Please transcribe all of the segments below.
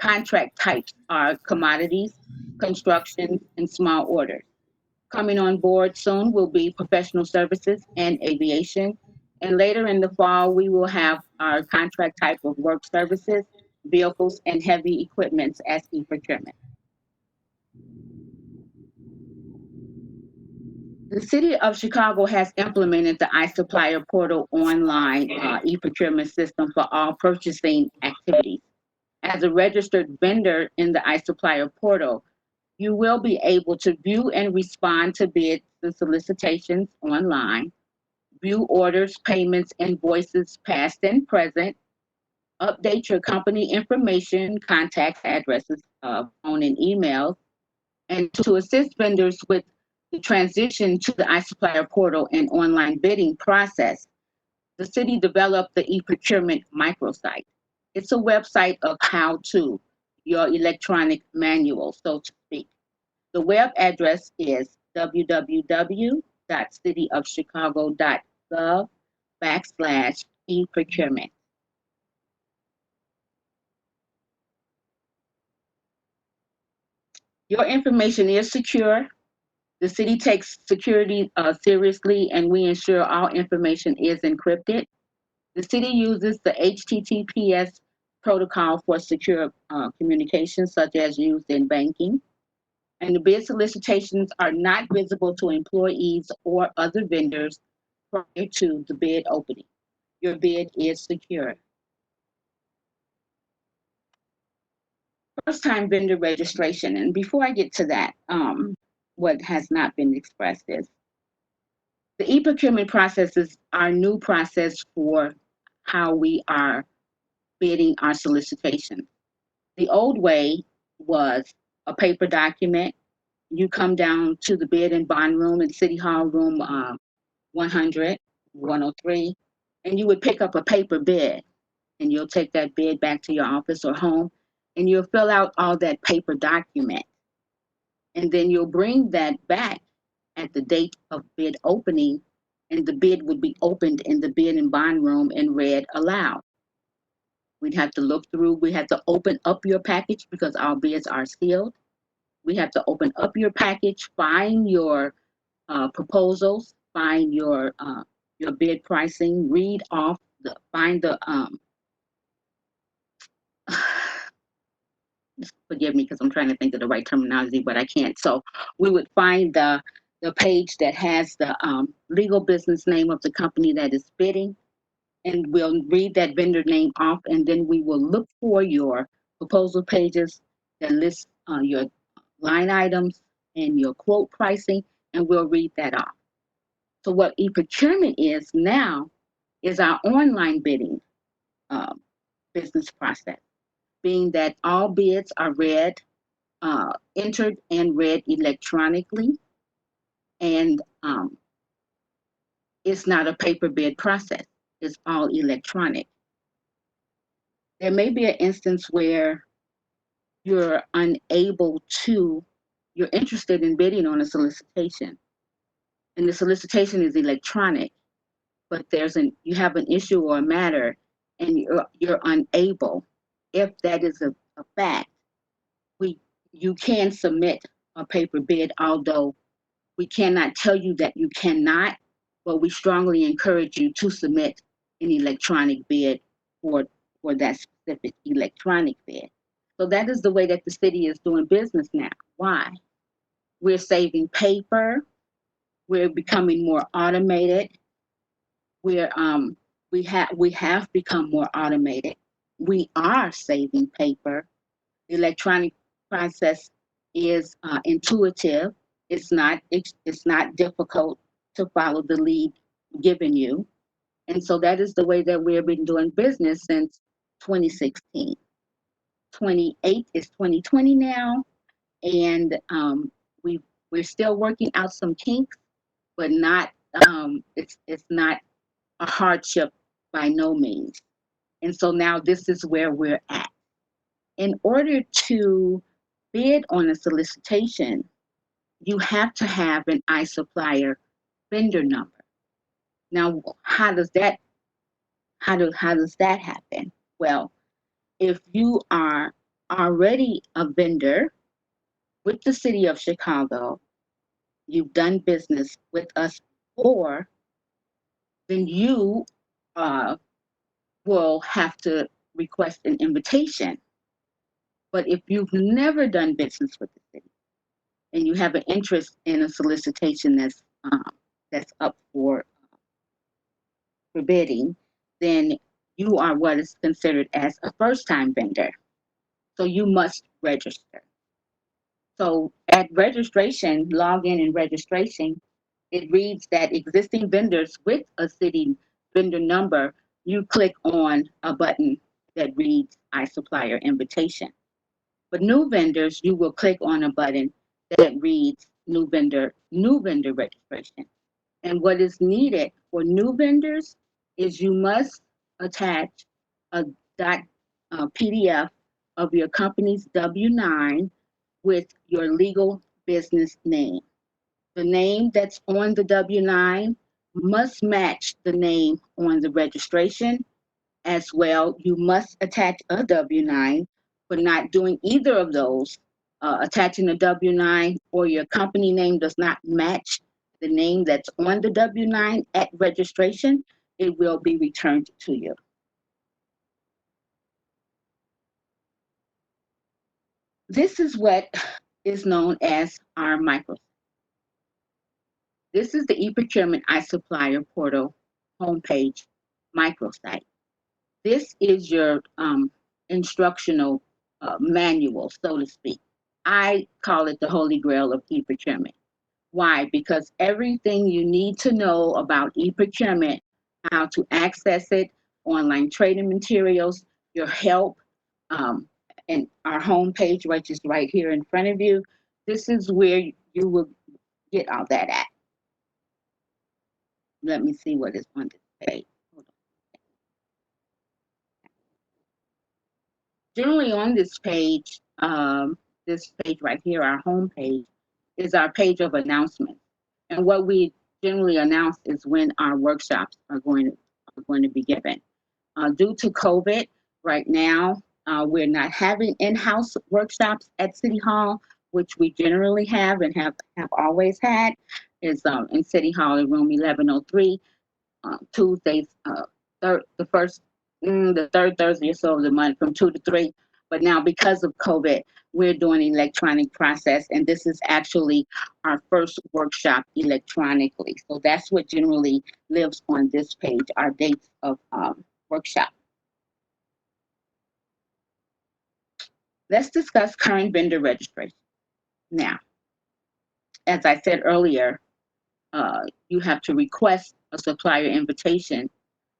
Contract types are commodities, construction, and small orders. Coming on board soon will be professional services and aviation. And later in the fall, we will have our contract type of work services, vehicles, and heavy equipment as e-procurement. The City of Chicago has implemented the iSupplier portal online e-procurement system for all purchasing activities. As a registered vendor in the iSupplier portal, you will be able to view and respond to bids and solicitations online, view orders, payments, invoices past and present, update your company information, contact addresses, phone and email, and to assist vendors with the transition to the iSupplier portal and online bidding process, the city developed the E-Procurement Microsite. It's a website of how to, your electronic manual, so to speak. The web address is www.cityofchicago.gov/e-procurement. Your information is secure. The city takes security seriously, and we ensure all information is encrypted. The city uses the HTTPS protocol for secure communication, such as used in banking. And the bid solicitations are not visible to employees or other vendors prior to the bid opening. Your bid is secure. First-time vendor registration. And before I get to that, what has not been expressed is the e-procurement process is our new process for how we are bidding our solicitation. The old way was a paper document. You come down to the bid and bond room in City Hall room 100, 103, and you would pick up a paper bid, and you'll take that bid back to your office or home, and you'll fill out all that paper document. And then you'll bring that back at the date of bid opening, and the bid would be opened in the bid and bond room and read aloud. We'd have to look through, we have to open up your package because our bids are sealed. We have to open up your package, find your proposals, find your bid pricing, read off, find the, forgive me because I'm trying to think of the right terminology, but I can't. So we would find the page that has the legal business name of the company that is bidding, and we'll read that vendor name off, and then we will look for your proposal pages that list your line items and your quote pricing, and we'll read that off. So what e-procurement is now is our online bidding business process, being that all bids are read, entered and read electronically, and it's not a paper bid process. It's all electronic. There may be an instance where you're interested in bidding on a solicitation, and the solicitation is electronic, but you have an issue or a matter, and you're unable. If that is a fact, you can submit a paper bid, although we cannot tell you that you cannot, but we strongly encourage you to submit an electronic bid for that specific electronic bid. So that is the way that the city is doing business now. Why? We're saving paper. We're becoming more automated. We have become more automated. We are saving paper. The electronic process is intuitive. It's not difficult to follow the lead given you. And so that is the way that we've been doing business since 2016. 28 is 2020 now, and we're still working out some kinks, but not it's not a hardship by no means. And so now this is where we're at. In order to bid on a solicitation, you have to have an iSupplier vendor number. Now, how does that happen? Well, if you are already a vendor with the city of Chicago, you've done business with us before, then you will have to request an invitation. But if you've never done business with the city and you have an interest in a solicitation that's up for bidding, then you are what is considered as a first-time vendor. So you must register. So at registration, login and registration, it reads that existing vendors with a city vendor number, you click on a button that reads iSupplier Invitation. But new vendors, you will click on a button that reads new vendor registration. And what is needed for new vendors is you must attach a PDF of your company's W-9 with your legal business name. The name that's on the W-9 must match the name on the registration as well. You must attach a W-9. For not doing either of those, attaching a W-9 or your company name does not match the name that's on the W-9 at registration, it will be returned to you. This is what is known as our microsite. This is the eProcurement iSupplier portal homepage microsite. This is your instructional manual, so to speak. I call it the Holy Grail of eProcurement. Why? Because everything you need to know about eProcurement, how to access it, online training materials, your help, and our homepage, which is right here in front of you, this is where you will get all that at. Let me see what is on this page. Hold on. Generally on this page right here, our homepage, is our page of announcements. And what we generally announce is when our workshops are going to be given. Due to COVID, right now, we're not having in-house workshops at City Hall, which we generally have and have always had, is in City Hall in room 1103, Tuesdays, the third Thursday or so of the month from 2 to 3. But now because of COVID, we're doing electronic process, and this is actually our first workshop electronically. So that's what generally lives on this page, our dates of workshop. Let's discuss current vendor registration. Now, as I said earlier, you have to request a supplier invitation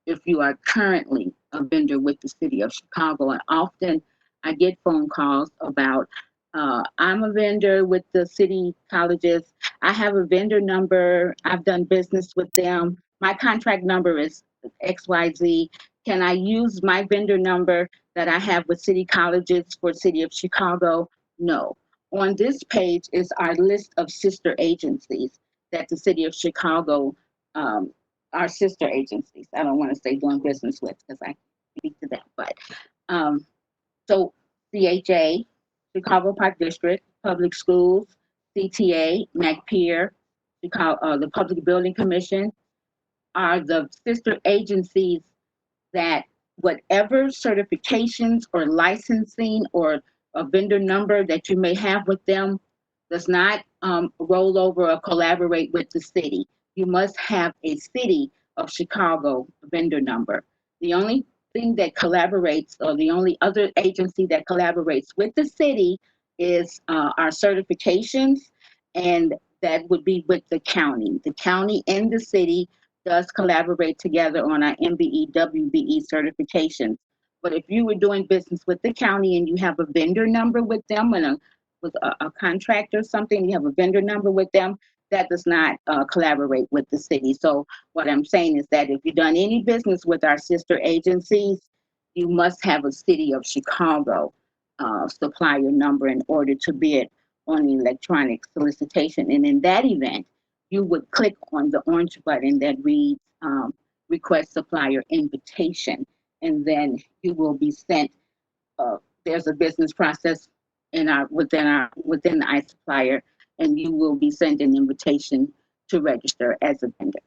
if you are currently a vendor with the city of Chicago. And often I get phone calls about, I'm a vendor with the city colleges. I have a vendor number. I've done business with them. My contract number is XYZ. Can I use my vendor number that I have with city colleges for city of Chicago? No. On this page is our list of sister agencies that the city of Chicago, our sister agencies. I don't want to say doing business with because I speak to them, but so CHA, Chicago Park District, Public Schools, CTA, McPeer, Chicago, the Public Building Commission are the sister agencies that whatever certifications or licensing or a vendor number that you may have with them does not roll over or collaborate with the city. You must have a city of Chicago vendor number. The only thing that collaborates, or the only other agency that collaborates with the city is our certifications, and that would be with the county. The county and the city does collaborate together on our MBE, WBE certifications. But if you were doing business with the county and you have a vendor number with them and with a contract or something, you have a vendor number with them, that does not collaborate with the city. So what I'm saying is that if you've done any business with our sister agencies, you must have a city of Chicago supplier number in order to bid on the electronic solicitation. And in that event, you would click on the orange button that reads request supplier invitation, and then you will be sent there's a business process within the iSupplier, and you will be sent an invitation to register as a vendor.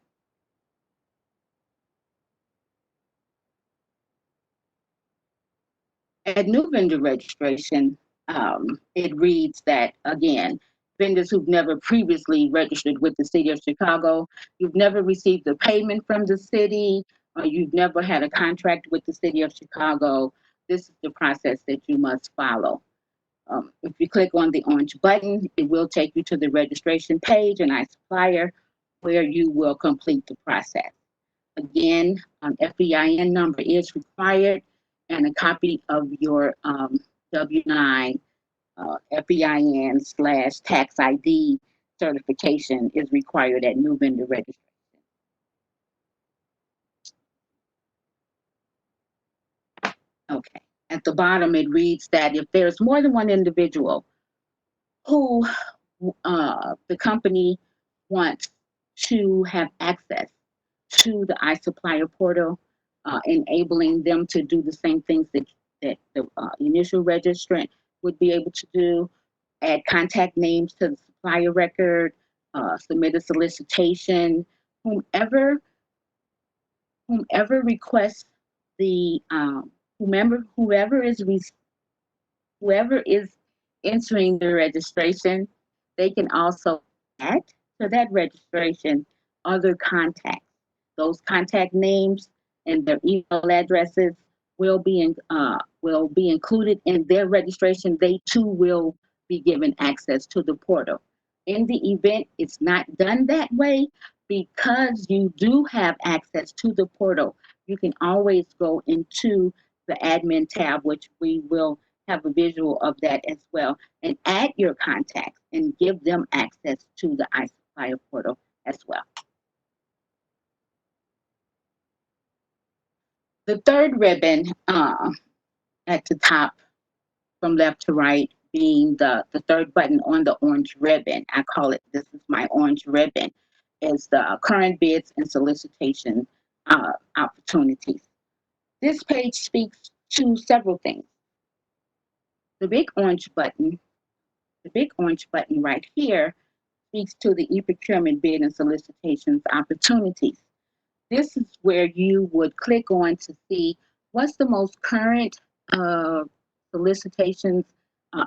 At new vendor registration, it reads that, again, vendors who've never previously registered with the city of Chicago, you've never received a payment from the city, or you've never had a contract with the city of Chicago, this is the process that you must follow. If you click on the orange button, it will take you to the registration page in iSupplier, where you will complete the process. Again, FEIN number is required, and a copy of your W-9 FEIN/tax ID certification is required at new vendor registration. Okay. At the bottom, it reads that if there's more than one individual who the company wants to have access to the iSupplier portal, enabling them to do the same things that the initial registrant would be able to do, add contact names to the supplier record, submit a solicitation, whomever requests the whoever is entering the registration, they can also add to that registration other contacts. Those contact names and their email addresses will be included in their registration. They too will be given access to the portal. In the event it's not done that way, because you do have access to the portal, you can always go into the admin tab, which we will have a visual of that as well, and add your contacts and give them access to the iSupplier portal as well. The third ribbon at the top from left to right being the third button on the orange ribbon, I call it, this is my orange ribbon, is the current bids and solicitation opportunities. This page speaks to several things. The big orange button right here speaks to the e-procurement bid and solicitations opportunities. This is where you would click on to see what's the most current solicitations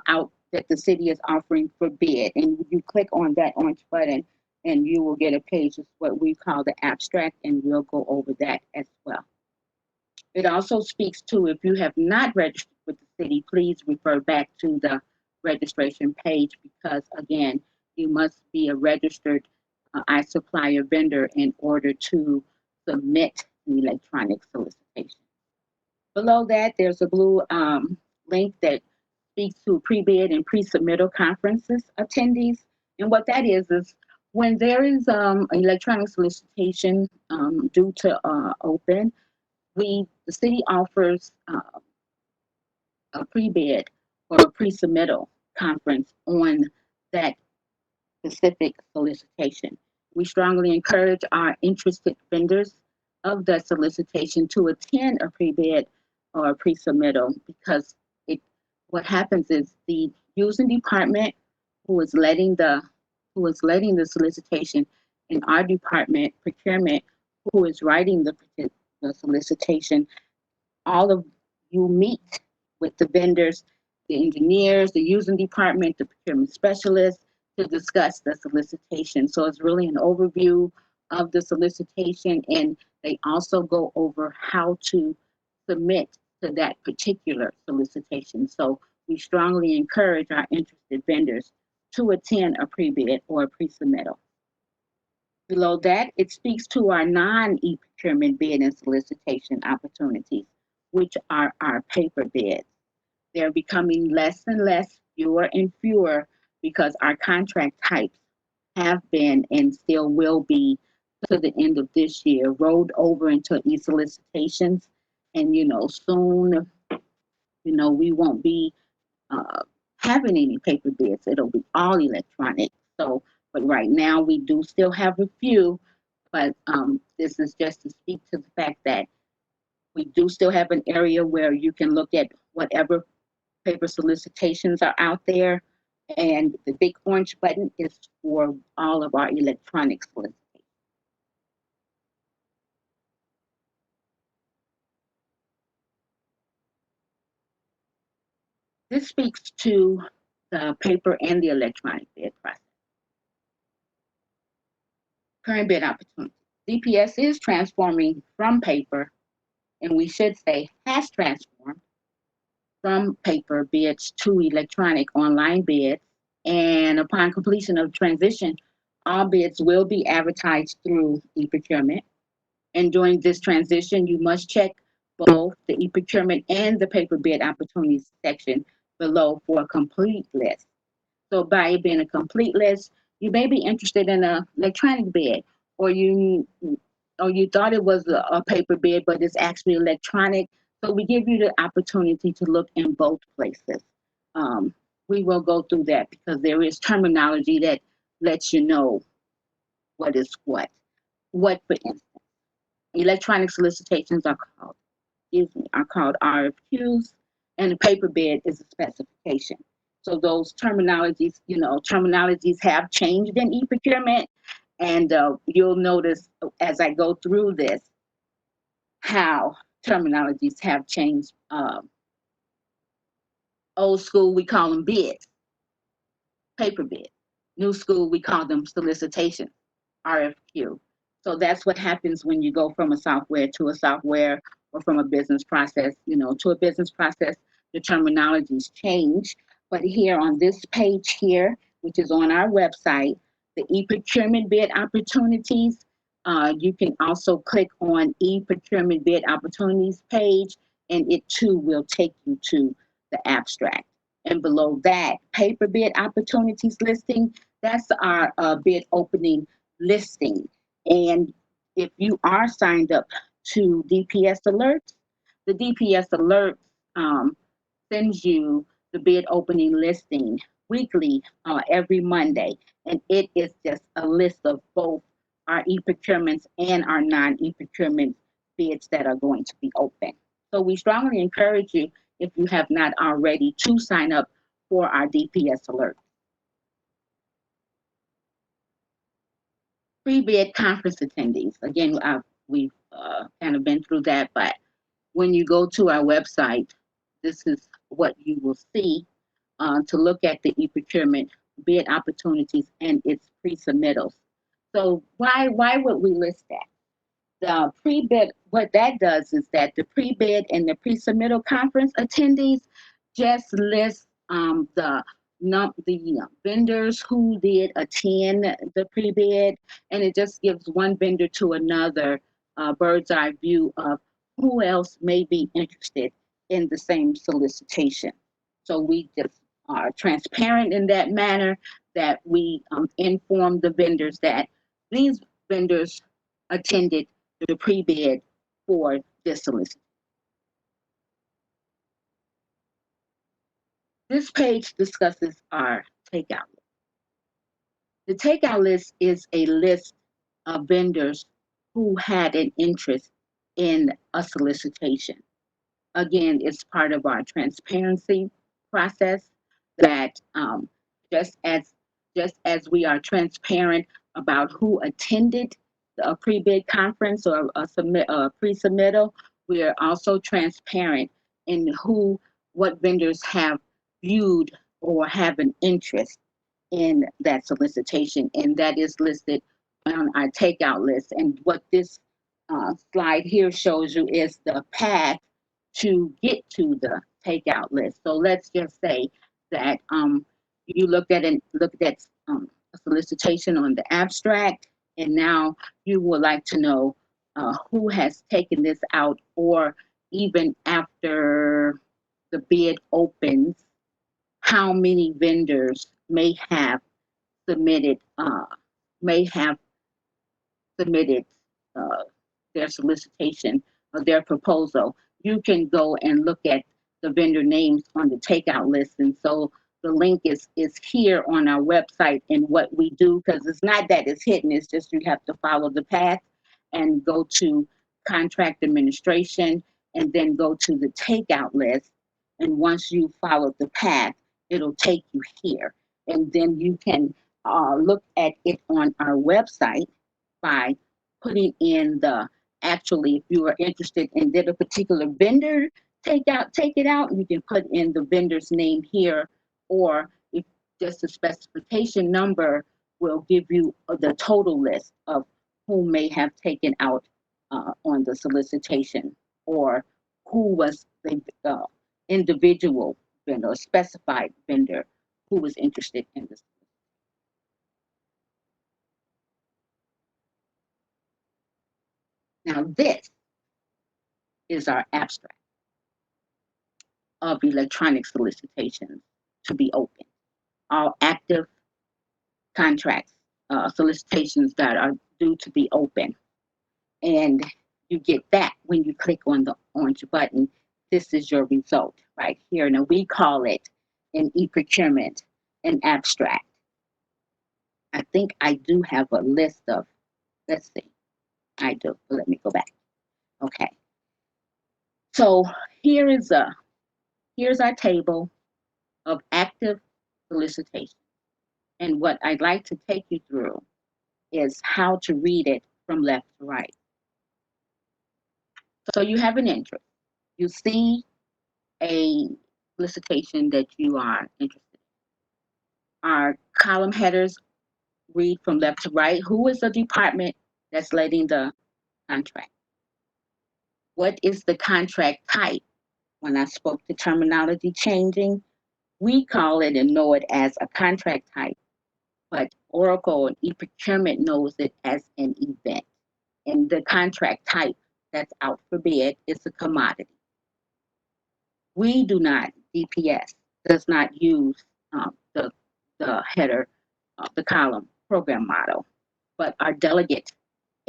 out that the city is offering for bid. And you click on that orange button and you will get a page of what we call the abstract, and we'll go over that as well. It also speaks to, if you have not registered with the city, please refer back to the registration page, because again, you must be a registered iSupplier vendor in order to submit an electronic solicitation. Below that, there's a blue link that speaks to pre-bid and pre-submittal conferences attendees. And what that is when there is an electronic solicitation due to open, the city offers a pre-bid or a pre-submittal conference on that specific solicitation. We strongly encourage our interested vendors of the solicitation to attend a pre-bid or a pre-submittal, because what happens is the using department who is letting the solicitation, and our department, procurement, who is writing the solicitation, all of you meet with the vendors, the engineers, the using department, the procurement specialists, to discuss the solicitation. So it's really an overview of the solicitation, and they also go over how to submit to that particular solicitation. So we strongly encourage our interested vendors to attend a pre-bid or a pre-submittal. Below that, it speaks to our non-e-procurement bid and solicitation opportunities, which are our paper bids. They're becoming less and less, fewer and fewer, because our contract types have been and still will be, to the end of this year, rolled over into e-solicitations. And soon, we won't be having any paper bids. It'll be all electronic. So, but right now we do still have a few, but this is just to speak to the fact that we do still have an area where you can look at whatever paper solicitations are out there, and the big orange button is for all of our electronic solicitations. This speaks to the paper and the electronic bid process. Current bid opportunity. DPS is transforming from paper, and we should say has transformed from paper bids to electronic online bids. And upon completion of transition, all bids will be advertised through eProcurement. And during this transition, you must check both the eProcurement and the paper bid opportunities section below for a complete list. So by it being a complete list, you may be interested in an electronic bid, or you thought it was a paper bid, but it's actually electronic. So we give you the opportunity to look in both places. We will go through that because there is terminology that lets you know what is what. What, for instance, electronic solicitations are called RFQs, and a paper bid is a specification. So those terminologies, terminologies have changed in eProcurement, and you'll notice as I go through this how terminologies have changed. Old school, we call them bids, paper bid. New school, we call them solicitations, RFQ. So that's what happens when you go from a software to a software, or from a business process, to a business process. The terminologies change. But here on this page here, which is on our website, the e-procurement bid opportunities, you can also click on e-procurement bid opportunities page, and it too will take you to the abstract. And below that, paper bid opportunities listing, that's our bid opening listing. And if you are signed up to DPS alerts, the DPS alert sends you the bid opening listing weekly, every Monday. And it is just a list of both our e-procurements and our non-e-procurement bids that are going to be open. So we strongly encourage you, if you have not already, to sign up for our DPS alert. Pre-bid conference attendees. Again, we've kind of been through that, but when you go to our website, this is what you will see to look at the e-procurement bid opportunities and its pre-submittals. So why would we list that? The pre-bid, what that does is that the pre-bid and the pre-submittal conference attendees just list the vendors who did attend the pre-bid, and it just gives one vendor to another bird's eye view of who else may be interested in the same solicitation. So we just are transparent in that manner, that we inform the vendors that these vendors attended the pre-bid for this solicitation. This page discusses our takeout list. The takeout list is a list of vendors who had an interest in a solicitation. Again, it's part of our transparency process, that just as we are transparent about who attended a pre-bid conference or a pre-submittal, we are also transparent in what vendors have viewed or have an interest in that solicitation, and that is listed on our takeout list. And what this slide here shows you is the path to get to the takeout list. So let's just say that you looked at a solicitation on the abstract, and now you would like to know who has taken this out, or even after the bid opens, how many vendors may have submitted their solicitation or their proposal. You can go and look at the vendor names on the takeout list. And so the link is here on our website. And what we do, because it's not that it's hidden, it's just you have to follow the path and go to contract administration, and then go to the takeout list. And once you follow the path, it'll take you here. And then you can look at it on our website by putting in actually, if you are interested in did a particular vendor take it out, you can put in the vendor's name here, or if just the specification number will give you the total list of who may have taken out on the solicitation, or who was the individual vendor, specified vendor who was interested in this. Now this is our abstract of electronic solicitations to be open. All active contracts, solicitations that are due to be open. And you get that when you click on the orange button. This is your result right here. Now we call it an e-procurement, an abstract. I think I do have a list of, let's see, I do, let me go back. Okay, so here's our table of active solicitation. And what I'd like to take you through is how to read it from left to right. So you have an interest. You see a solicitation that you are interested in. Our column headers read from left to right. Who is the department that's letting the contract? What is the contract type? When I spoke to terminology changing, we call it and know it as a contract type, but Oracle and eProcurement knows it as an event. And the contract type that's out for bid is a commodity. We do not, DPS does not use the header, the column program model, but our delegate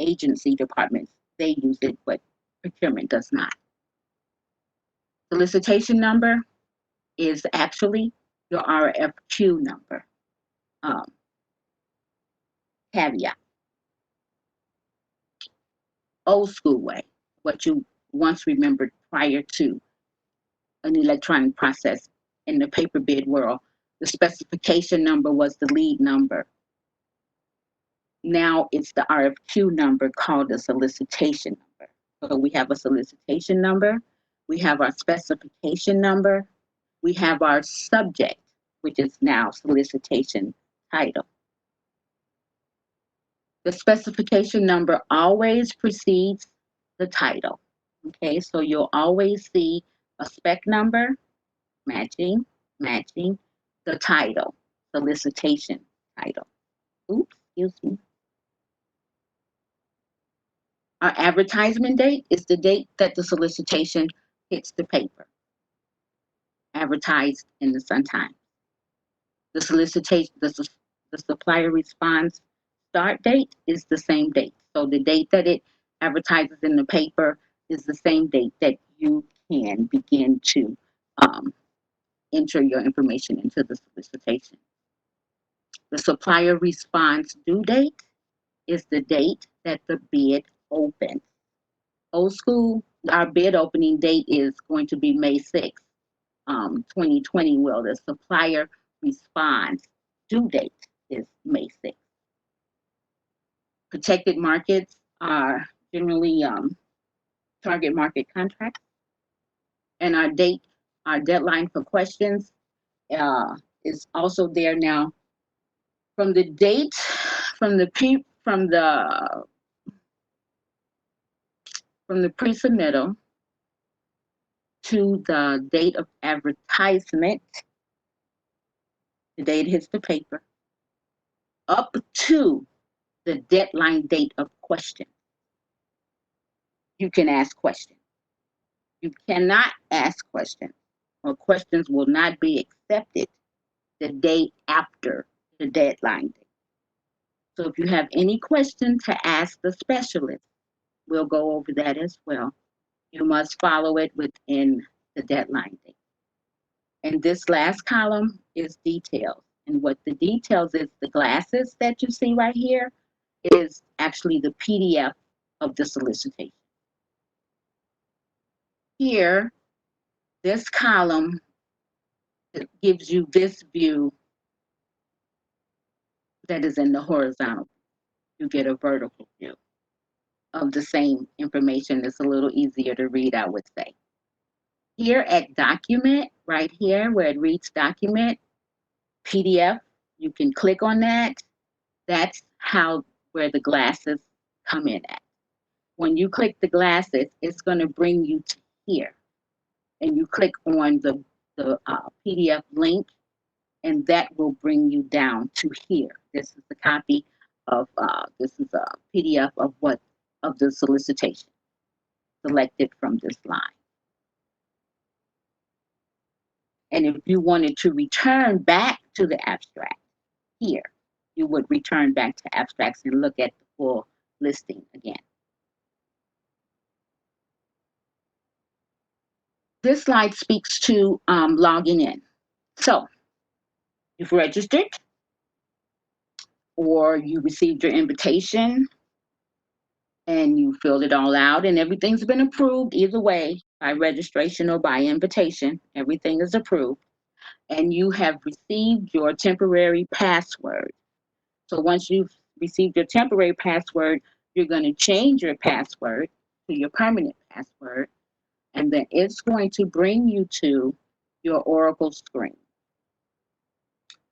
agency departments, they use it, but procurement does not. Solicitation number is actually your RFQ number. Caveat. Old school way, what you once remembered prior to an electronic process in the paper bid world, the specification number was the lead number. Now it's the RFQ number called the solicitation number. So we have a solicitation number, we have our specification number, we have our subject, which is now solicitation title. The specification number always precedes the title. Okay, so you'll always see a spec number matching the title, solicitation title. Oops, excuse me. Our advertisement date is the date that the solicitation hits the paper, advertised in the Sun Times. The solicitation, the supplier response start date is the same date. So the date that it advertises in the paper is the same date that you can begin to enter your information into the solicitation. The supplier response due date is the date that the bid opens. Old school, our bid opening date is going to be May 6th, 2020. Well, the supplier response due date is May 6th. Protected markets are generally target market contracts. And our deadline for questions is also there now. From the date, from the pre-submittal to the date of advertisement, the date hits the paper, up to the deadline date of question, you can ask questions. You cannot ask questions, or questions will not be accepted the day after the deadline date. So if you have any question to ask the specialist, we'll go over that as well. You must follow it within the deadline date. And this last column is details. And what the details is, the glasses that you see right here is actually the PDF of the solicitation. Here This column gives you this view that is in the horizontal. You get a vertical view of the same information. It's a little easier to read, I would say. Here at document, right here where it reads document, PDF, you can click on that. That's where the glasses come in at. When you click the glasses, it's going to bring you to here. And you click on the PDF link, and that will bring you down to here. This is a copy of, this is a PDF of the solicitation selected from this line. And if you wanted to return back to the abstract here, you would return back to abstracts and look at the full listing again. This slide speaks to logging in. So you've registered, or you received your invitation and you filled it all out and everything's been approved either way, by registration or by invitation, everything is approved, and you have received your temporary password. So once you've received your temporary password, you're going to change your password to your permanent password, and then it's going to bring you to your Oracle screen.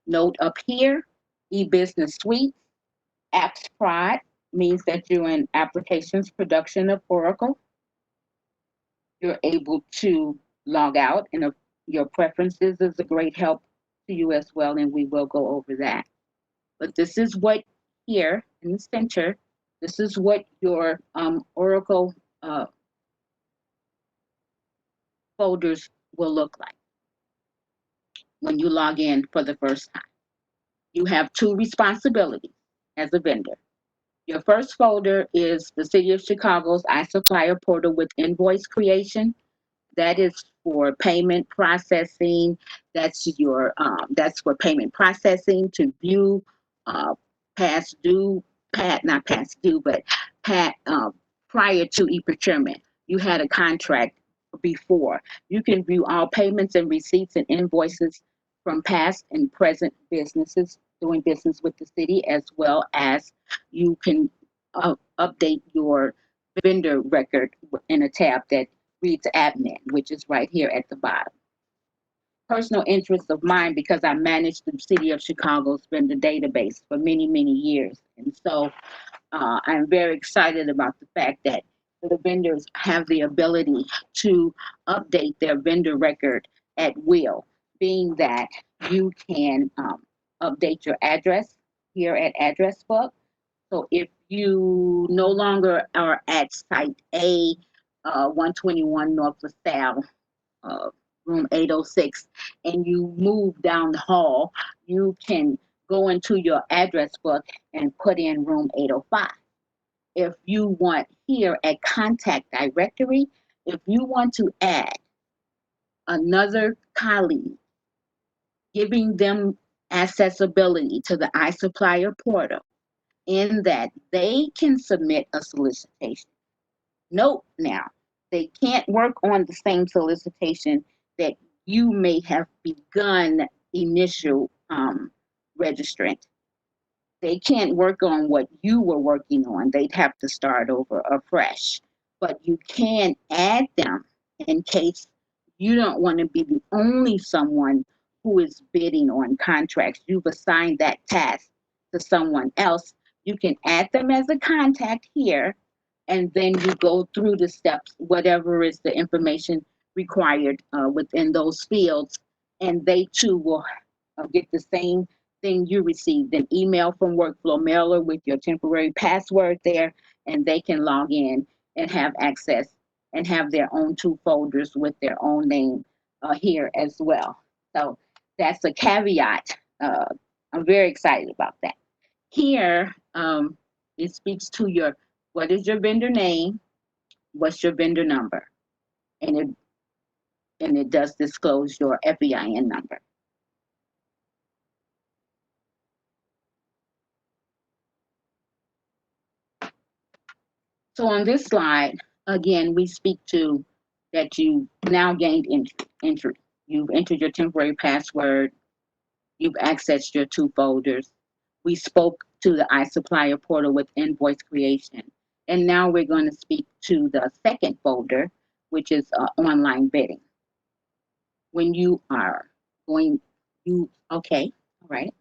Note up here, e-business suite, apps prod means that you're in applications production of Oracle. You're able to log out, and your preferences is a great help to you as well, and we will go over that. But this is what here in the center, this is what your Oracle folders will look like when you log in for the first time. You have two responsibilities as a vendor. Your first folder is the City of Chicago's iSupplier portal with invoice creation. That is for payment processing. That's for payment processing to view past due, not past due, but prior to e-procurement. You had a contract before. You can view all payments and receipts and invoices from past and present businesses doing business with the city, as well as you can update your vendor record in a tab that reads admin, which is right here at the bottom. Personal interest of mine, because I managed the City of Chicago's vendor database for many, many years. And so I'm very excited about the fact that the vendors have the ability to update their vendor record at will, being that you can update your address here at Address Book. So if you no longer are at Site A, 121 North LaSalle, room 806, and you move down the hall, you can go into your address book and put in room 805. If you want here at Contact Directory, if you want to add another colleague, giving them accessibility to the iSupplier portal, in that they can submit a solicitation. Note now, they can't work on the same solicitation that you may have begun initial registrant. They can't work on what you were working on. They'd have to start over afresh. But you can add them in case you don't want to be the only someone who is bidding on contracts. You've assigned that task to someone else. You can add them as a contact here, and then you go through the steps, whatever is the information required within those fields, and they too will get the same thing you received, an email from Workflow Mailer with your temporary password there, and they can log in and have access and have their own two folders with their own name here as well. So that's a caveat. I'm very excited about that. Here, it speaks to what is your vendor name, what's your vendor number, and it does disclose your FEIN number. So on this slide, again, we speak to that you now gained entry. You've entered your temporary password. You've accessed your 2 folders. We spoke to the iSupplier portal with invoice creation. And now we're going to speak to the second folder, which is online bidding. When you are going, okay, all right.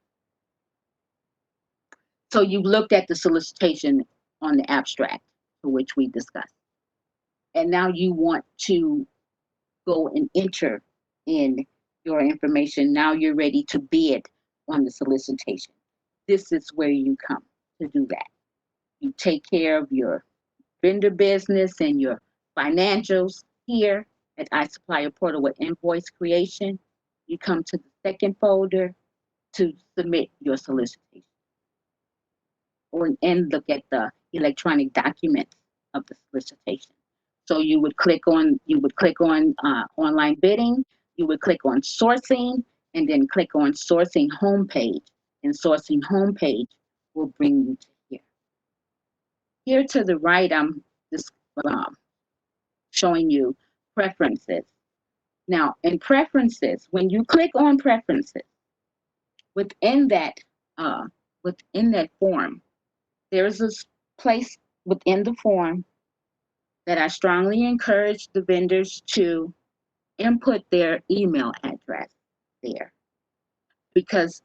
So you looked at the solicitation on the abstract, for which we discussed. And now you want to go and enter in your information. Now you're ready to bid on the solicitation. This is where you come to do that. You take care of your vendor business and your financials here at iSupplier portal with invoice creation. You come to the second folder to submit your solicitation and look at the electronic documents of the solicitation. So you would click on online bidding, you would click on sourcing, and then click on sourcing homepage. And sourcing homepage will bring you to here. Here to the right, I'm just showing you preferences. Now, in preferences, when you click on preferences, within that form, there's a place within the form that I strongly encourage the vendors to input their email address there, because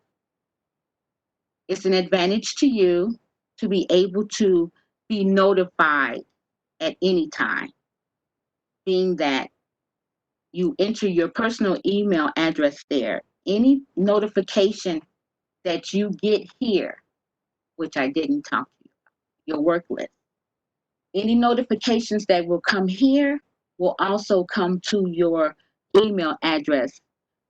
it's an advantage to you to be able to be notified at any time, being that you enter your personal email address there. Any notification that you get here, which I didn't talk to you about, your work list, any notifications that will come here will also come to your email address,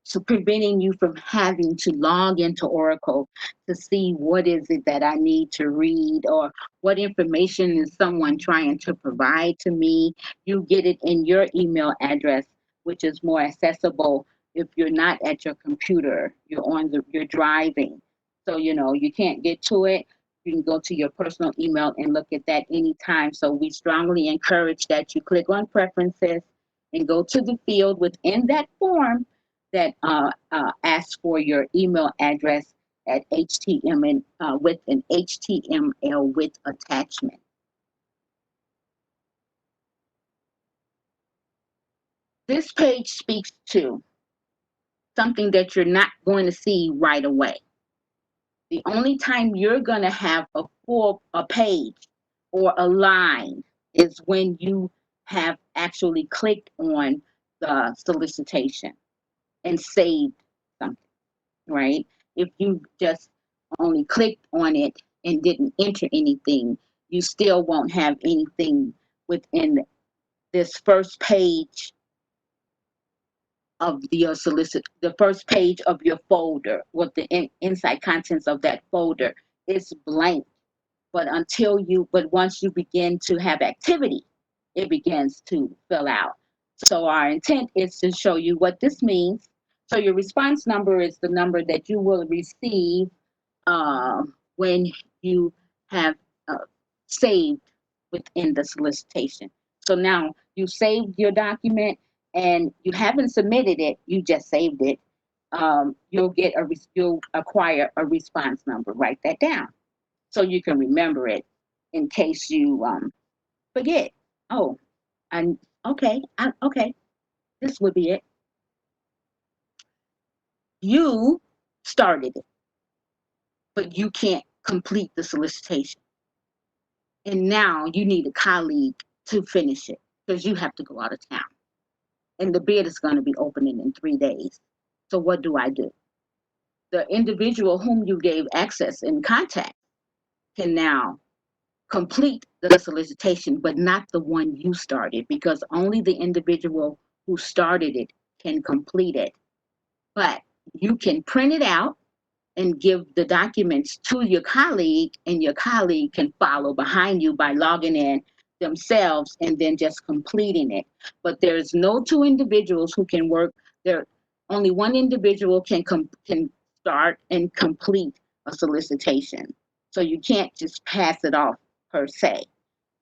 so preventing you from having to log into Oracle to see what is it that I need to read or what information is someone trying to provide to me. You get it in your email address, which is more accessible if you're not at your computer, you're driving. So, you can't get to it. You can go to your personal email and look at that anytime. So we strongly encourage that you click on preferences and go to the field within that form that asks for your email address at HTML with an HTML with attachment. This page speaks to something that you're not going to see right away. The only time you're going to have a page or a line is when you have actually clicked on the solicitation and saved something, right? If you just only clicked on it and didn't enter anything, you still won't have anything within this first page of your the first page of your folder, what the inside contents of that folder is blank. But once you begin to have activity, it begins to fill out. So our intent is to show you what this means. So your response number is the number that you will receive when you have saved within the solicitation. So now you saved your document and you haven't submitted it, you just saved it. You'll acquire a response number. Write that down so you can remember it in case you forget. Oh, okay, this would be it. You started it, but you can't complete the solicitation. And now you need a colleague to finish it because you have to go out of town. And the bid is going to be opening in 3 days. So what do? The individual whom you gave access and contact can now complete the solicitation, but not the one you started, because only the individual who started it can complete it. But you can print it out and give the documents to your colleague, and your colleague can follow behind you by logging in themselves and then just completing it. But there's no 2 individuals who can work there. Only one individual can start and complete a solicitation. So you can't just pass it off per se.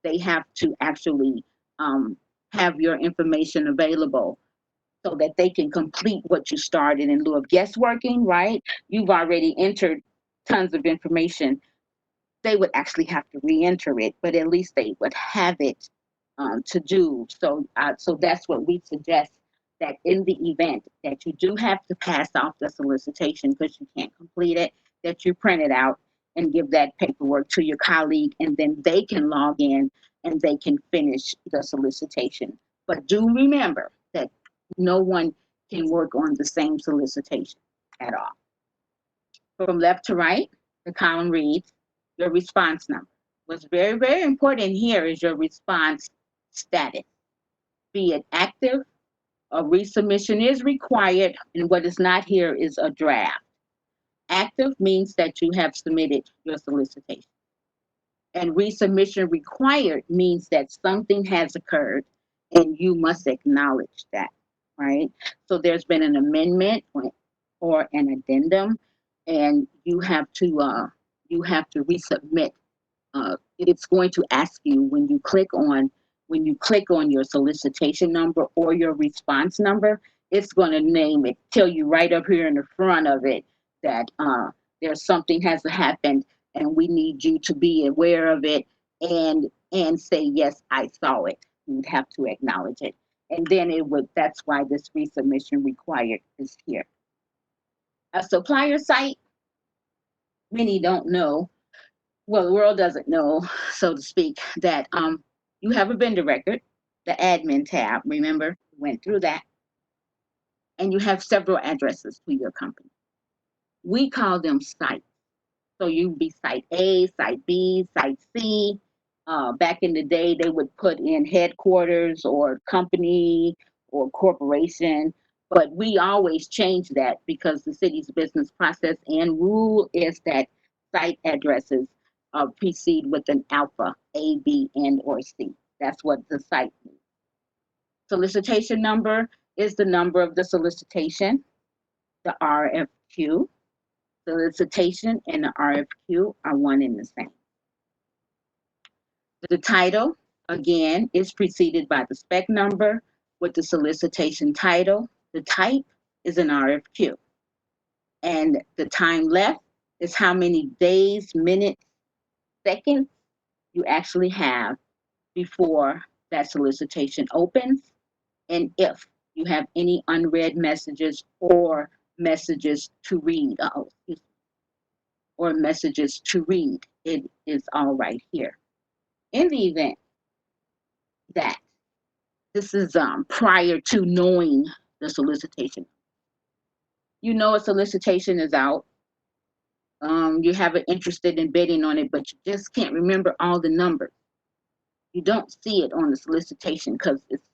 They have to actually have your information available so that they can complete what you started in lieu of guessworking, right? You've already entered tons of information. They would actually have to re-enter it, but at least they would have it to do. So that's what we suggest, that in the event that you do have to pass off the solicitation because you can't complete it, that you print it out and give that paperwork to your colleague, and then they can log in and they can finish the solicitation. But do remember that no one can work on the same solicitation at all. From left to right, the column reads your response number. What's very, very important here is your response status, be it active. A resubmission is required, and what is not here is a draft. Active means that you have submitted your solicitation. And resubmission required means that something has occurred and you must acknowledge that, right? So there's been an amendment or an addendum, and you have to resubmit. It's going to ask you when you click on your solicitation number or your response number, it's going to name it, tell you right up here in the front of it that there's something has happened and we need you to be aware of it and say, yes, I saw it. You'd have to acknowledge it. And then that's why this resubmission required is here. A supplier site, many don't know, well, the world doesn't know, so to speak, that you have a vendor record, the admin tab, remember, we went through that, and you have several addresses to your company. We call them sites. So you'd be site A, site B, site C. Back in the day, they would put in headquarters or company or corporation, but we always change that because the city's business process and rule is that site addresses precede with an alpha, A, B, and or C. That's what the site means. Solicitation number is the number of the solicitation, the RFQ. Solicitation and the RFQ are one and the same. The title, again, is preceded by the spec number with the solicitation title. The type is an RFQ. And the time left is how many days, minutes, seconds you actually have before that solicitation opens, and if you have any unread messages or messages to read, or messages to read, it is all right here. In the event that this is prior to knowing the solicitation, you know a solicitation is out, you have an interested in bidding on it, but you just can't remember all the numbers. You don't see it on the solicitation because it's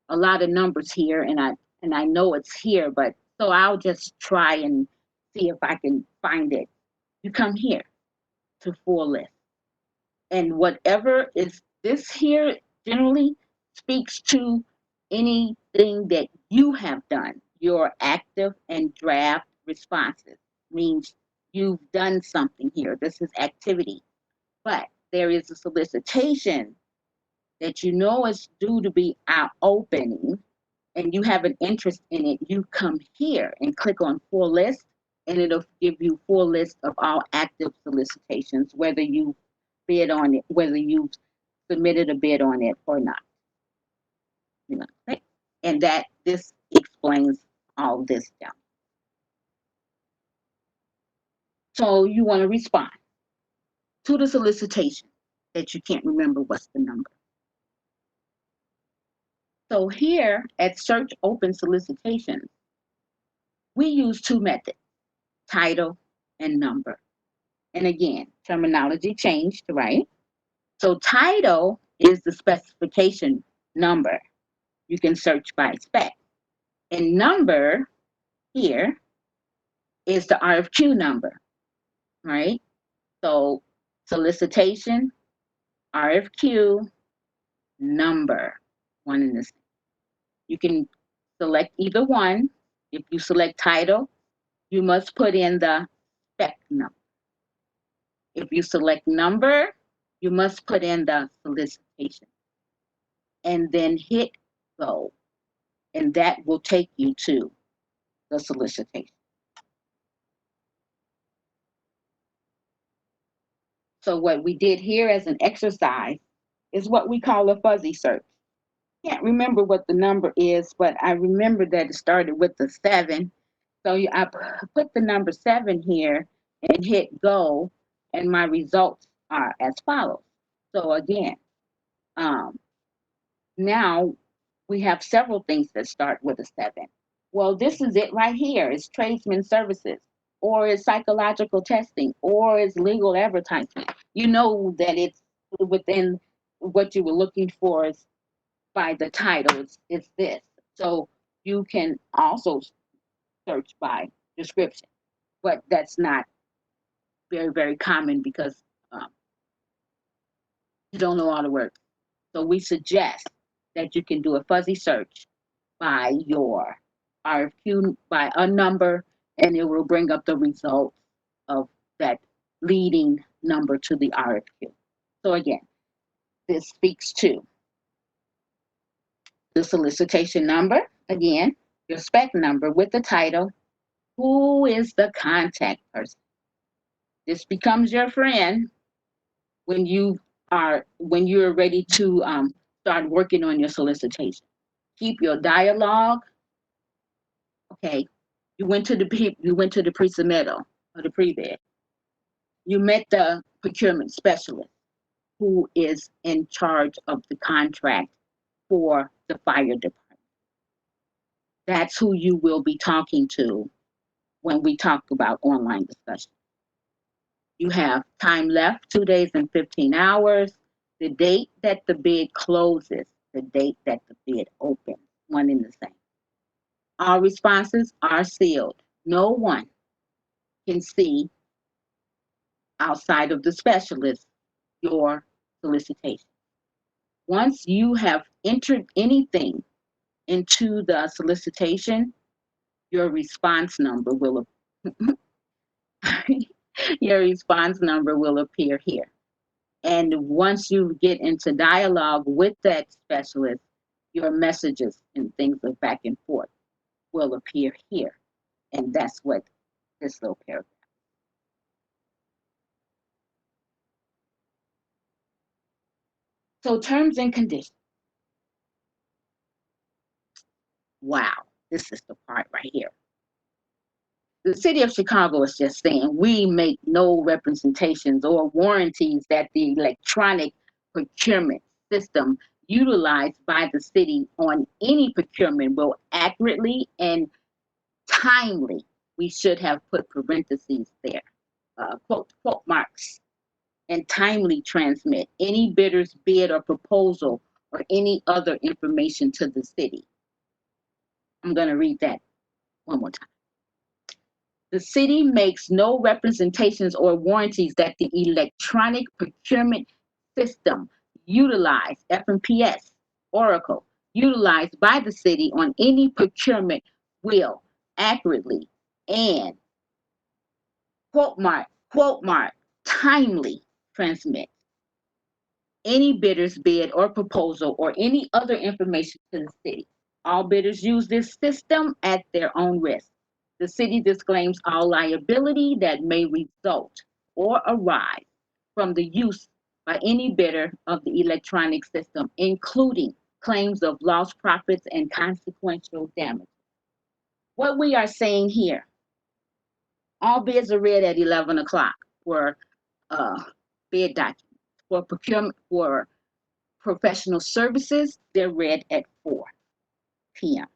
a lot of numbers here, and I know it's here, but so I'll just try and see if I can find it. You come here to full list, and whatever is this here generally speaks to anything that you have done. Your active and draft responses means you've done something here. This is activity, but there is a solicitation that you know is due to be out opening and you have an interest in it. You come here and click on full list, and it'll give you full list of all active solicitations, whether you bid on it, whether you submitted a bid on it or not. You know, right? And that this explains all this down. So you want to respond to the solicitation that you can't remember what's the number. So here at Search Open Solicitations, we use two methods, title and number. And again, terminology changed, right? So title is the specification number. You can search by spec. And number here is the RFQ number, right? So solicitation, RFQ, number, one and the same. You can select either one. If you select title, you must put in the spec number. If you select number, you must put in the solicitation. And then hit go. And that will take you to the solicitation. So what we did here as an exercise is what we call a fuzzy search. Can't remember what the number is, but I remember that it started with the 7. So I put the number 7 here and hit go, and my results are as follows. So again, now we have several things that start with a 7. Well, this is it right here. It's tradesman services, or it's psychological testing, or it's legal advertisement. You know that it's within what you were looking for is by the title. It's this. So you can also search by description, but that's not very, very common because you don't know all the words. So we suggest that you can do a fuzzy search by your RFQ, by a number, and it will bring up the results of that leading number to the RFQ. So again, this speaks to the solicitation number, again, your spec number with the title, who is the contact person. This becomes your friend when you're ready to start working on your solicitation. Keep your dialogue. Okay, you went to the pre-submittal or the pre-bid. You met the procurement specialist who is in charge of the contract for the fire department. That's who you will be talking to when we talk about online discussion. You have time left, 2 days and 15 hours, the date that the bid closes, the date that the bid opens, one and the same. All responses are sealed. No one can see outside of the specialist your solicitation. Once you have entered anything into the solicitation, your response number will your response number will appear here. And once you get into dialogue with that specialist, your messages and things of back and forth will appear here. And that's what this little paragraph. So terms and conditions. Wow, this is the part right here. The city of Chicago is just saying we make no representations or warranties that the electronic procurement system utilized by the city on any procurement will accurately and timely. We should have put parentheses there, quote marks, and timely transmit any bidder's bid or proposal or any other information to the city. I'm going to read that one more time. The city makes no representations or warranties that the electronic procurement system utilized, FMPS, Oracle, utilized by the city on any procurement will accurately and quote mark, timely transmit any bidder's bid or proposal or any other information to the city. All bidders use this system at their own risk. The city disclaims all liability that may result or arise from the use by any bidder of the electronic system, including claims of lost profits and consequential damage. What we are saying here, all bids are read at 11 o'clock for bid documents. For procurement, for professional services, they're read at 4 p.m.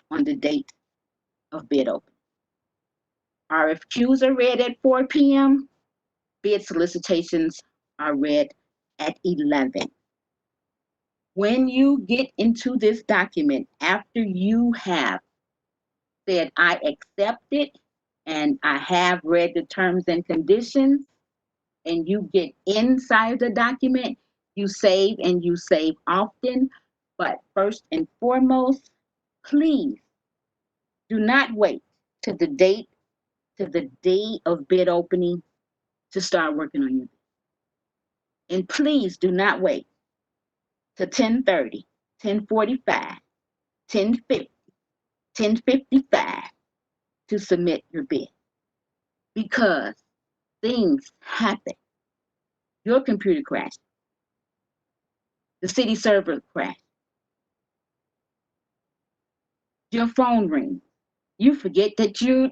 on the date of bid opening. RFQs are read at 4 p.m. Bid solicitations are read at 11. When you get into this document, after you have said, I accept it, and I have read the terms and conditions, and you get inside the document, you save and you save often. But first and foremost, please do not wait to the day of bid opening to start working on your bid. And please do not wait to 10:30, 10:45, 10:50, 10:55 to submit your bid because things happen. Your computer crashed. The city server crashed. Your phone rings. You forget that you're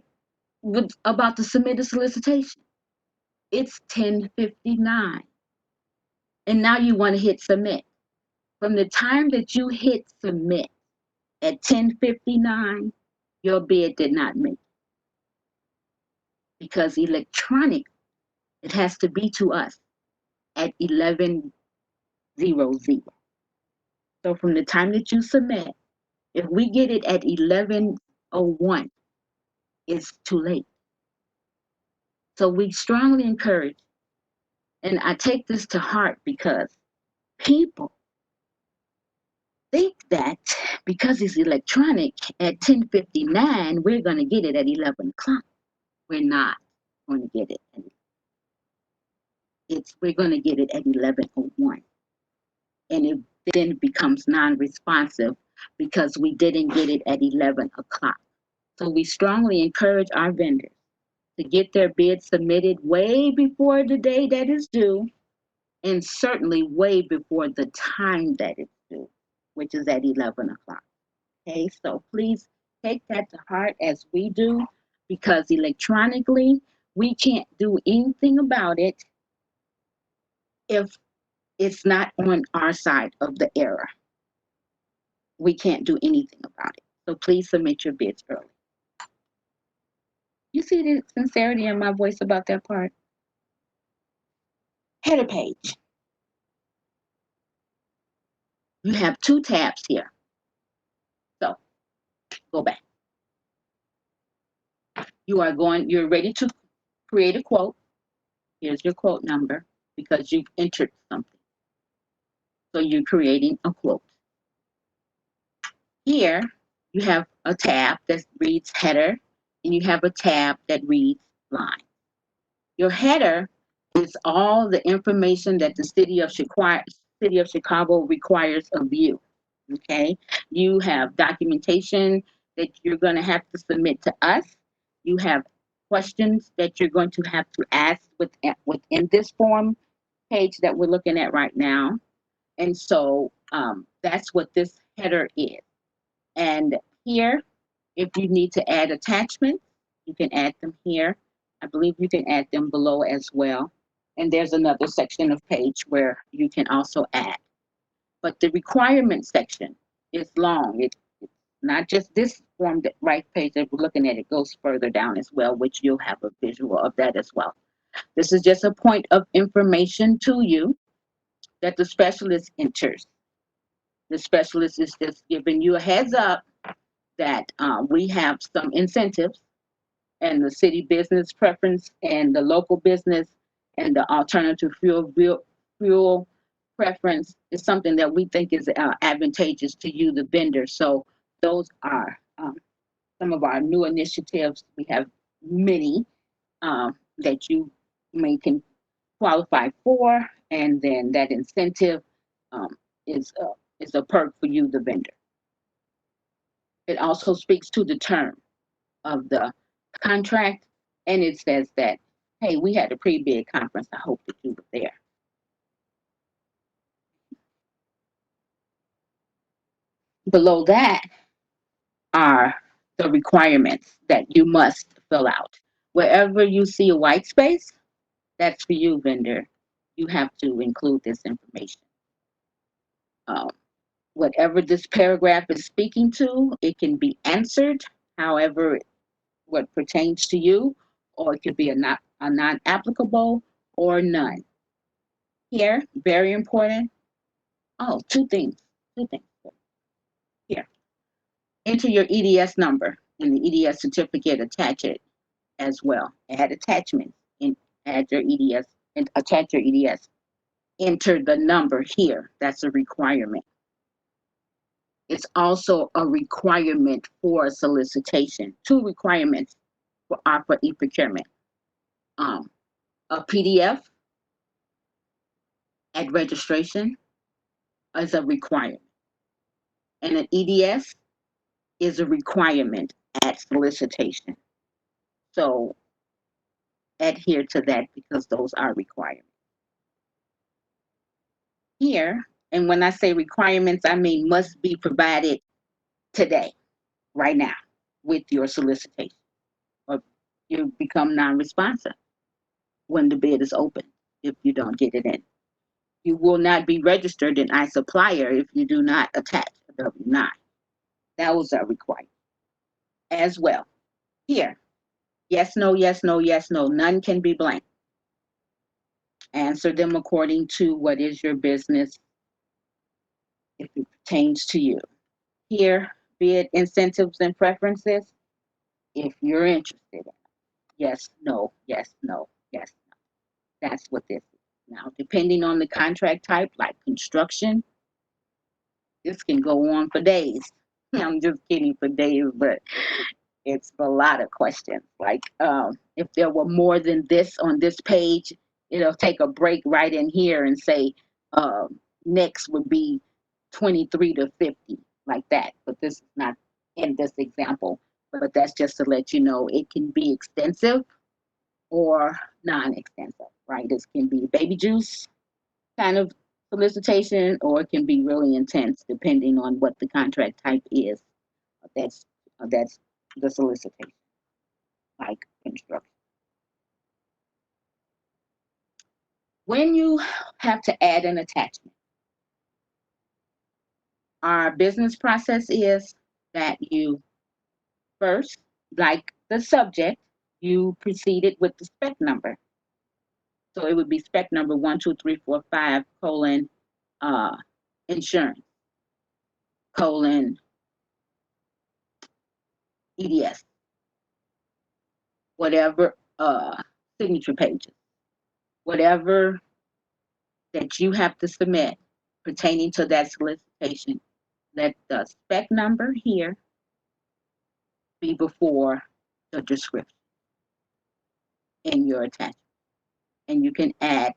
about to submit a solicitation. It's 10:59. And now you want to hit submit. From the time that you hit submit at 10:59, your bid did not make it. Because electronic, it has to be to us at 11:00. So from the time that you submit, if we get it at 11:01, it's too late. So we strongly encourage, and I take this to heart because people think that because it's electronic at 10:59, we're going to get it at 11 o'clock. We're not going to get it. We're going to get it at 11:01. And it then becomes non-responsive because we didn't get it at 11 o'clock. So we strongly encourage our vendors to get their bid submitted way before the day that is due, and certainly way before the time that it's due, which is at 11 o'clock. Okay, so please take that to heart as we do, because electronically, we can't do anything about it if it's not on our side of the error. We can't do anything about it. So please submit your bids early. You see the sincerity in my voice about that part? Header page. You have two tabs here. So go back. You're ready to create a quote. Here's your quote number because you've entered something. So you're creating a quote. Here, you have a tab that reads header, and you have a tab that reads line. Your header is all the information that the City of Chicago requires of you. Okay, you have documentation that you're going to have to submit to us. You have questions that you're going to have to ask within this form page that we're looking at right now. And so that's what this header is. And here, if you need to add attachments, you can add them here. I believe you can add them below as well. And there's another section of page where you can also add. But the requirement section is long. It's not just this form, that right page that we're looking at, it goes further down as well, which you'll have a visual of that as well. This is just a point of information to you that the specialist enters. The specialist is just giving you a heads up that we have some incentives, and the city business preference and the local business and the alternative fuel preference is something that we think is advantageous to you, the vendor. So those are some of our new initiatives. We have many that you can qualify for, and then that incentive is a perk for you, the vendor. It also speaks to the term of the contract, and it says that, hey, we had a pre-bid conference. I hope that you were there. Below that are the requirements that you must fill out. Wherever you see a white space, that's for you, vendor. You have to include this information. Whatever this paragraph is speaking to, it can be answered however what pertains to you, or it could be a non-applicable or none. Here, very important. Oh, two things. Here, enter your EDS number and the EDS certificate, attach it as well. Add attachments and add your EDS and attach your EDS. Enter the number here. That's a requirement. It's also a requirement for solicitation. Two requirements are for e-procurement. A PDF at registration is a requirement. And an EDS is a requirement at solicitation. So adhere to that because those are requirements. Here, and when I say requirements, I mean must be provided today, right now, with your solicitation, or you become non-responsive when the bid is open if you don't get it in. You will not be registered in iSupplier if you do not attach a W-9. Those are required as well. Here, yes, no, yes, no, yes, no. None can be blank. Answer them according to what is your business if it pertains to you. Here, bid incentives and preferences, if you're interested in it. Yes, no, yes, no, yes, no. That's what this is. Now, depending on the contract type, like construction, this can go on for days. I'm just kidding, for days, but it's a lot of questions. Like if there were more than this on this page, it'll take a break right in here and say next would be 23 to 50, like that. But this is not in this example, but that's just to let you know it can be extensive or non-extensive, right? This can be baby juice kind of solicitation, or it can be really intense depending on what the contract type is. That's the solicitation, like construction. When you have to add an attachment, our business process is that you first, like the subject, you preceded with the spec number. So it would be spec number 12345 colon insurance colon EDS, whatever signature pages, whatever that you have to submit pertaining to that solicitation, let the spec number here be before the description in your attachment. And you can add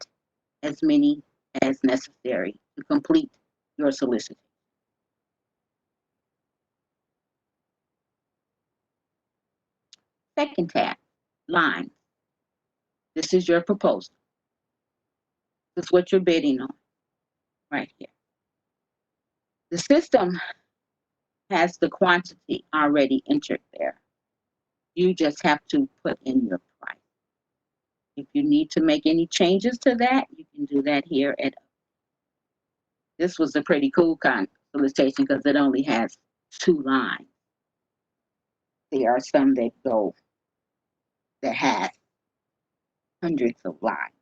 as many as necessary to complete your solicitation. Second tab, lines. This is your proposal. This is what you're bidding on right here. The system has the quantity already entered there. You just have to put in your price. If you need to make any changes to that, you can do that here at. This was a pretty cool solicitation because it only has 2 lines. There are some that have hundreds of lines.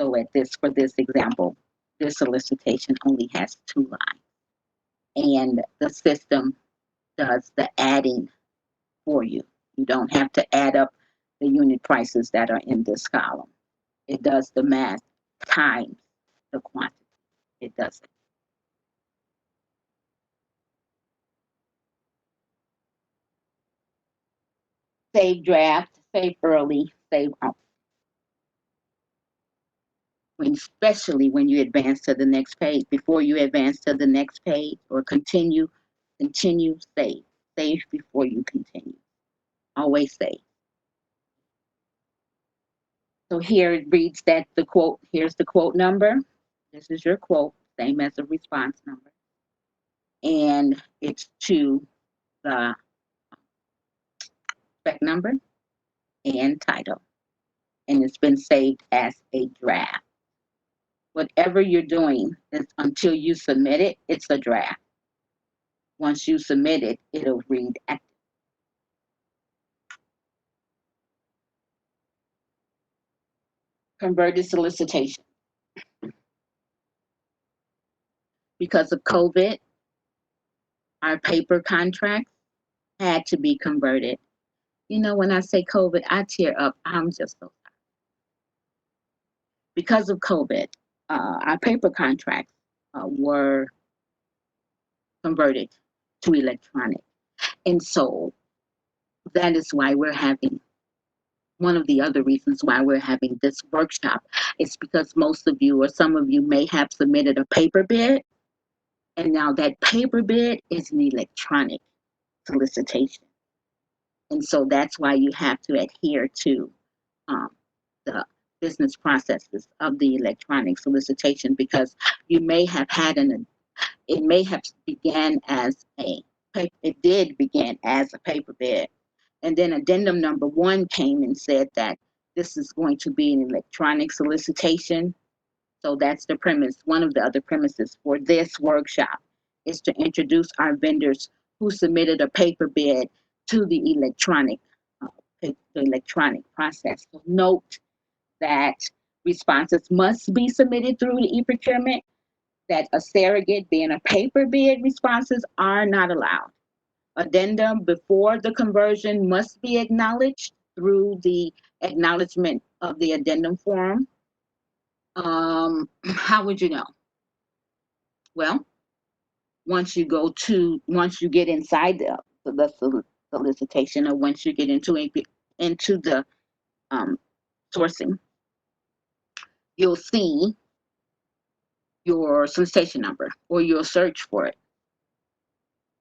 So for this example, this solicitation only has 2 lines. And the system does the adding for you. You don't have to add up the unit prices that are in this column. It does the math times the quantity. It does it. Save draft, save early, save out. Especially when you advance to the next page. Before you advance to the next page or continue, save. Save before you continue. Always save. So here it reads that the quote, here's the quote number. This is your quote, same as the response number. And it's to the spec number and title. And it's been saved as a draft. Whatever you're doing is until you submit it, it's a draft. Once you submit it, it'll read active. Converted solicitation. Because of COVID, our paper contracts had to be converted. You know, when I say COVID, I tear up. I'm just so sorry. Because of COVID, our paper contracts were converted to electronic. And so that is why we're having, one of the other reasons why we're having this workshop is because most of you or some of you may have submitted a paper bid, and now that paper bid is an electronic solicitation. And so that's why you have to adhere to um, the business processes of the electronic solicitation, because you may have had it may have began as it did begin as a paper bid. And then addendum number 1 came and said that this is going to be an electronic solicitation. So that's the premise. One of the other premises for this workshop is to introduce our vendors who submitted a paper bid to the electronic process. So note that responses must be submitted through the e-procurement, that a surrogate being a paper bid responses are not allowed. Addendum before the conversion must be acknowledged through the acknowledgement of the addendum form. How would you know? Well, once you get inside the solicitation, or once you get into the sourcing, you'll see your solicitation number, or you'll search for it.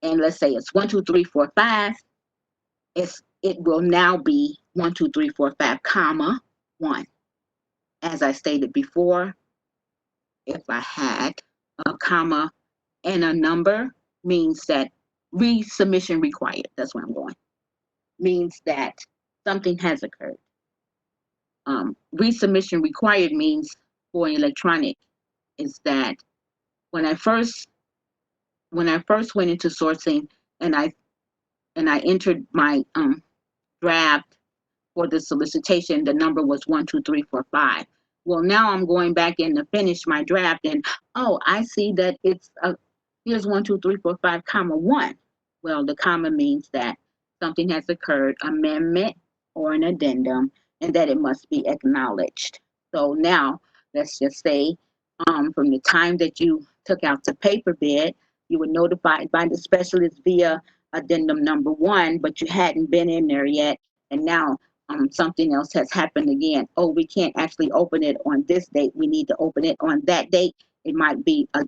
And let's say it's 1, 2, 3, 4, 5. It will now be 1, 2, 3, 4, 5, comma 1. As I stated before, if I had a comma and a number, means that resubmission required. That's where I'm going. Means that something has occurred. Resubmission required means for electronic is that when I first went into sourcing and I entered my draft for the solicitation, the number was 1, 2, 3, 4, 5. Well, now I'm going back in to finish my draft, and I see that it's here's 1, 2, 3, 4, 5, comma 1. Well, the comma means that something has occurred, amendment or an addendum, and that it must be acknowledged. So now, let's just say, from the time that you took out the paper bid, you were notified by the specialist via addendum number 1, but you hadn't been in there yet, and now something else has happened again. Oh, we can't actually open it on this date. We need to open it on that date. It might be a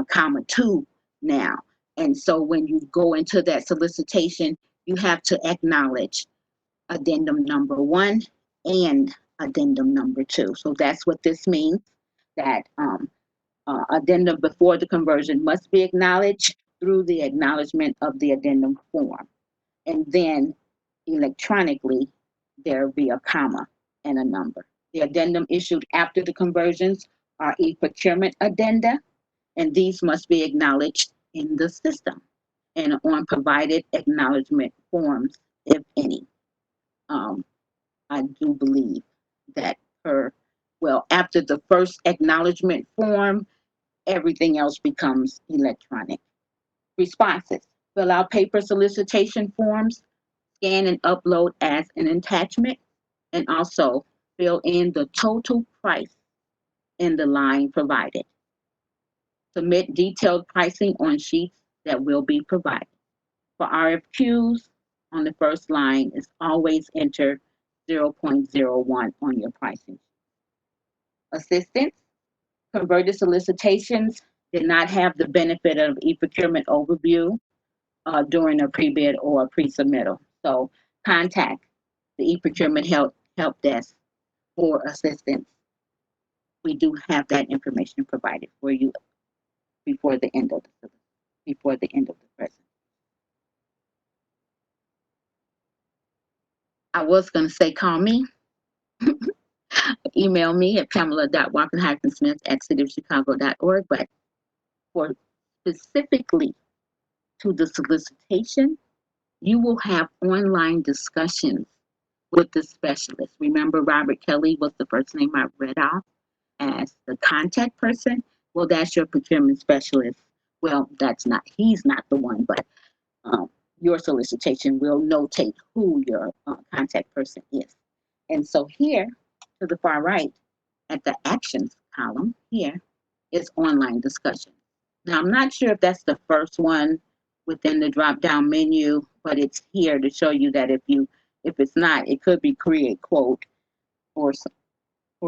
comma 2 now. And so when you go into that solicitation, you have to acknowledge addendum number 1 and addendum number 2. So that's what this means, that addendum before the conversion must be acknowledged through the acknowledgement of the addendum form. And then electronically, there'll be a comma and a number. The addendum issued after the conversions are e-procurement addenda, and these must be acknowledged in the system and on provided acknowledgement forms, if any. I do believe that after the first acknowledgement form, everything else becomes electronic. Responses: fill out paper solicitation forms, scan and upload as an attachment, and also fill in the total price in the line provided. Submit detailed pricing on sheets that will be provided. For RFQs, on the first line is always enter 0.01 on your pricing. Assistance: converted solicitations did not have the benefit of e-procurement overview during a pre-bid or a pre-submittal. So contact the e-procurement help desk for assistance. We do have that information provided for you before the end of the present. I was going to say call me. Email me at pamela.walker-smith@cityofchicago.org, but for specifically to the solicitation, you will have online discussions with the specialist. Remember, Robert Kelly was the first name I read off as the contact person. Well, that's your procurement specialist. Well, he's not the one, but your solicitation will notate who your contact person is. And so here, to the far right, at the actions column here, is online discussion. Now, I'm not sure if that's the first one within the drop-down menu, but it's here to show you that if it's not, it could be create quote or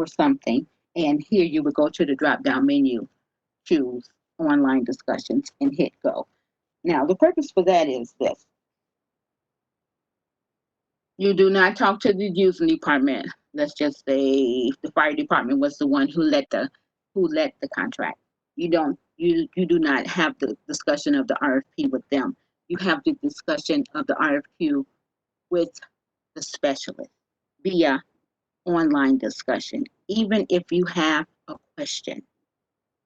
something. And here you would go to the drop-down menu, choose online discussions, and hit go. Now, the purpose for that is this. You do not talk to the using department. Let's just say the fire department was the one who let the contract. You do not have the discussion of the RFP with them. You have the discussion of the RFQ with the specialist via online discussion. Even if you have a question,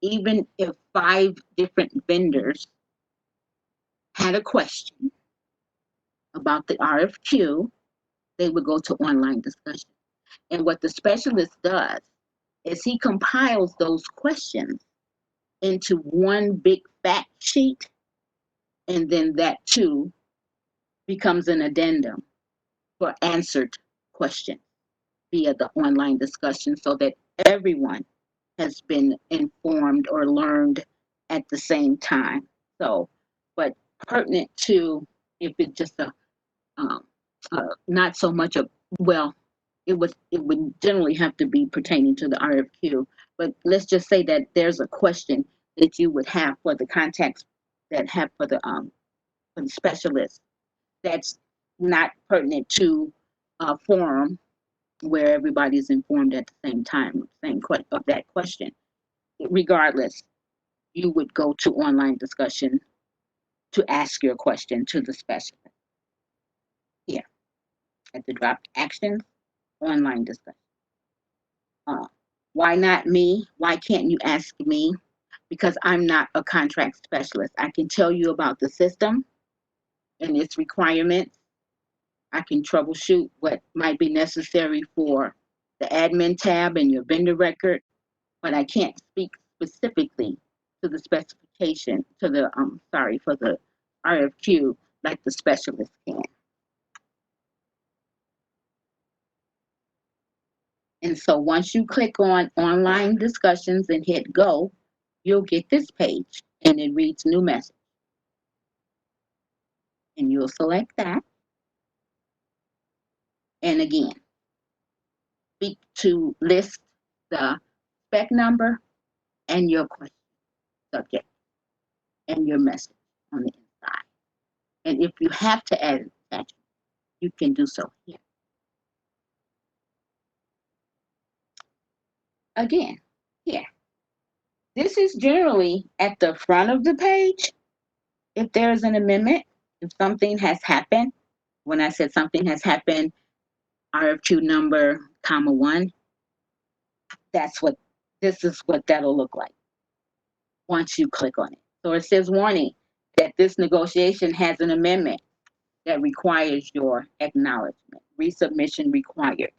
even if 5 different vendors had a question about the RFQ, they would go to online discussion. And what the specialist does is he compiles those questions into one big fact sheet, and then that too becomes an addendum for answered questions via the online discussion so that everyone has been informed or learned at the same time. So, but pertinent to if it's just um, not so much a, well, it would generally have to be pertaining to the RFQ. But let's just say that there's a question that you would have for the contacts that have for the specialist that's not pertinent to a forum where everybody's informed at the same time, same of that question. Regardless, you would go to online discussion to ask your question to the specialist. Here at the drop actions, online discussion. Why not me? Why can't you ask me? Because I'm not a contract specialist. I can tell you about the system and its requirements. I can troubleshoot what might be necessary for the admin tab and your vendor record, but I can't speak specifically to the specification, to the, for the RFQ like the specialist can. And so once you click on online discussions and hit go, you'll get this page and it reads new message. And you'll select that. And again, speak to list the spec number and your question subject and your message on the inside. And if you have to add an attachment, you can do so here. Again, here. This is generally at the front of the page. If there's an amendment, if something has happened, when I said something has happened, RFQ number, comma 1, this is what that'll look like once you click on it. So it says warning that this negotiation has an amendment that requires your acknowledgement. Resubmission required.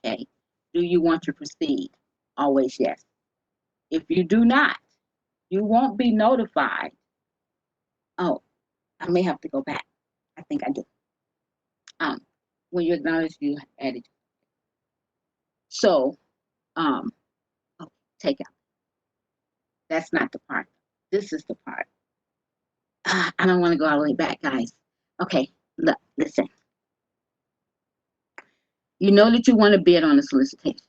Okay. Do you want to proceed? Always yes. If you do not, you won't be notified. Oh, I may have to go back. I think I do. When you acknowledge, you added. So, take out. That's not the part. This is the part. I don't want to go all the way back, guys. Okay, look, listen. You know that you want to bid on a solicitation.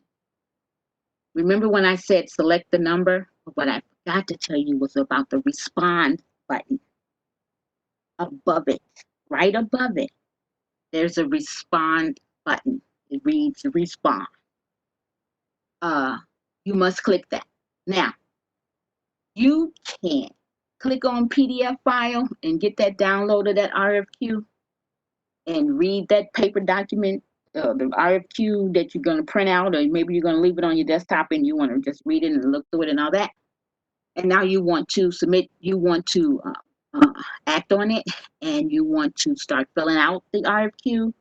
Remember when I said select the number? What I forgot to tell you was about the respond button. Above it, right above it, there's a respond button. It reads respond. You must click that. Now, you can click on PDF file and get that download of that RFQ and read that paper document, the RFQ that you're going to print out, or maybe you're going to leave it on your desktop and you want to just read it and look through it and all that. And now you want to submit, you want to act on it, and you want to start filling out the RFQ.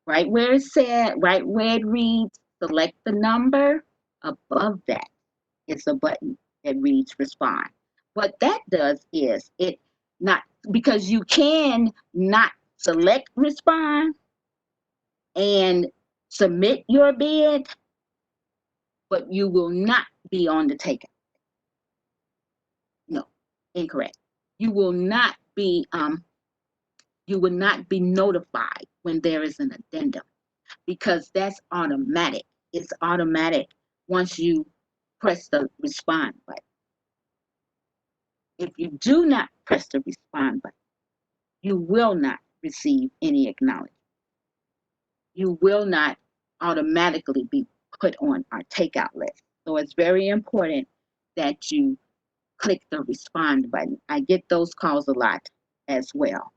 Right where it said, right where it reads, select the number, above that is a button that reads respond. What that does is it not, because you can not select respond and submit your bid, but you will not be on the takeout. No, incorrect. You will not be notified when there is an addendum, because that's automatic. It's automatic once you press the respond button. If you do not press the respond button, you will not receive any acknowledgement. you will not automatically be put on our takeout list. So it's very important that you click the respond button. I get those calls a lot as well,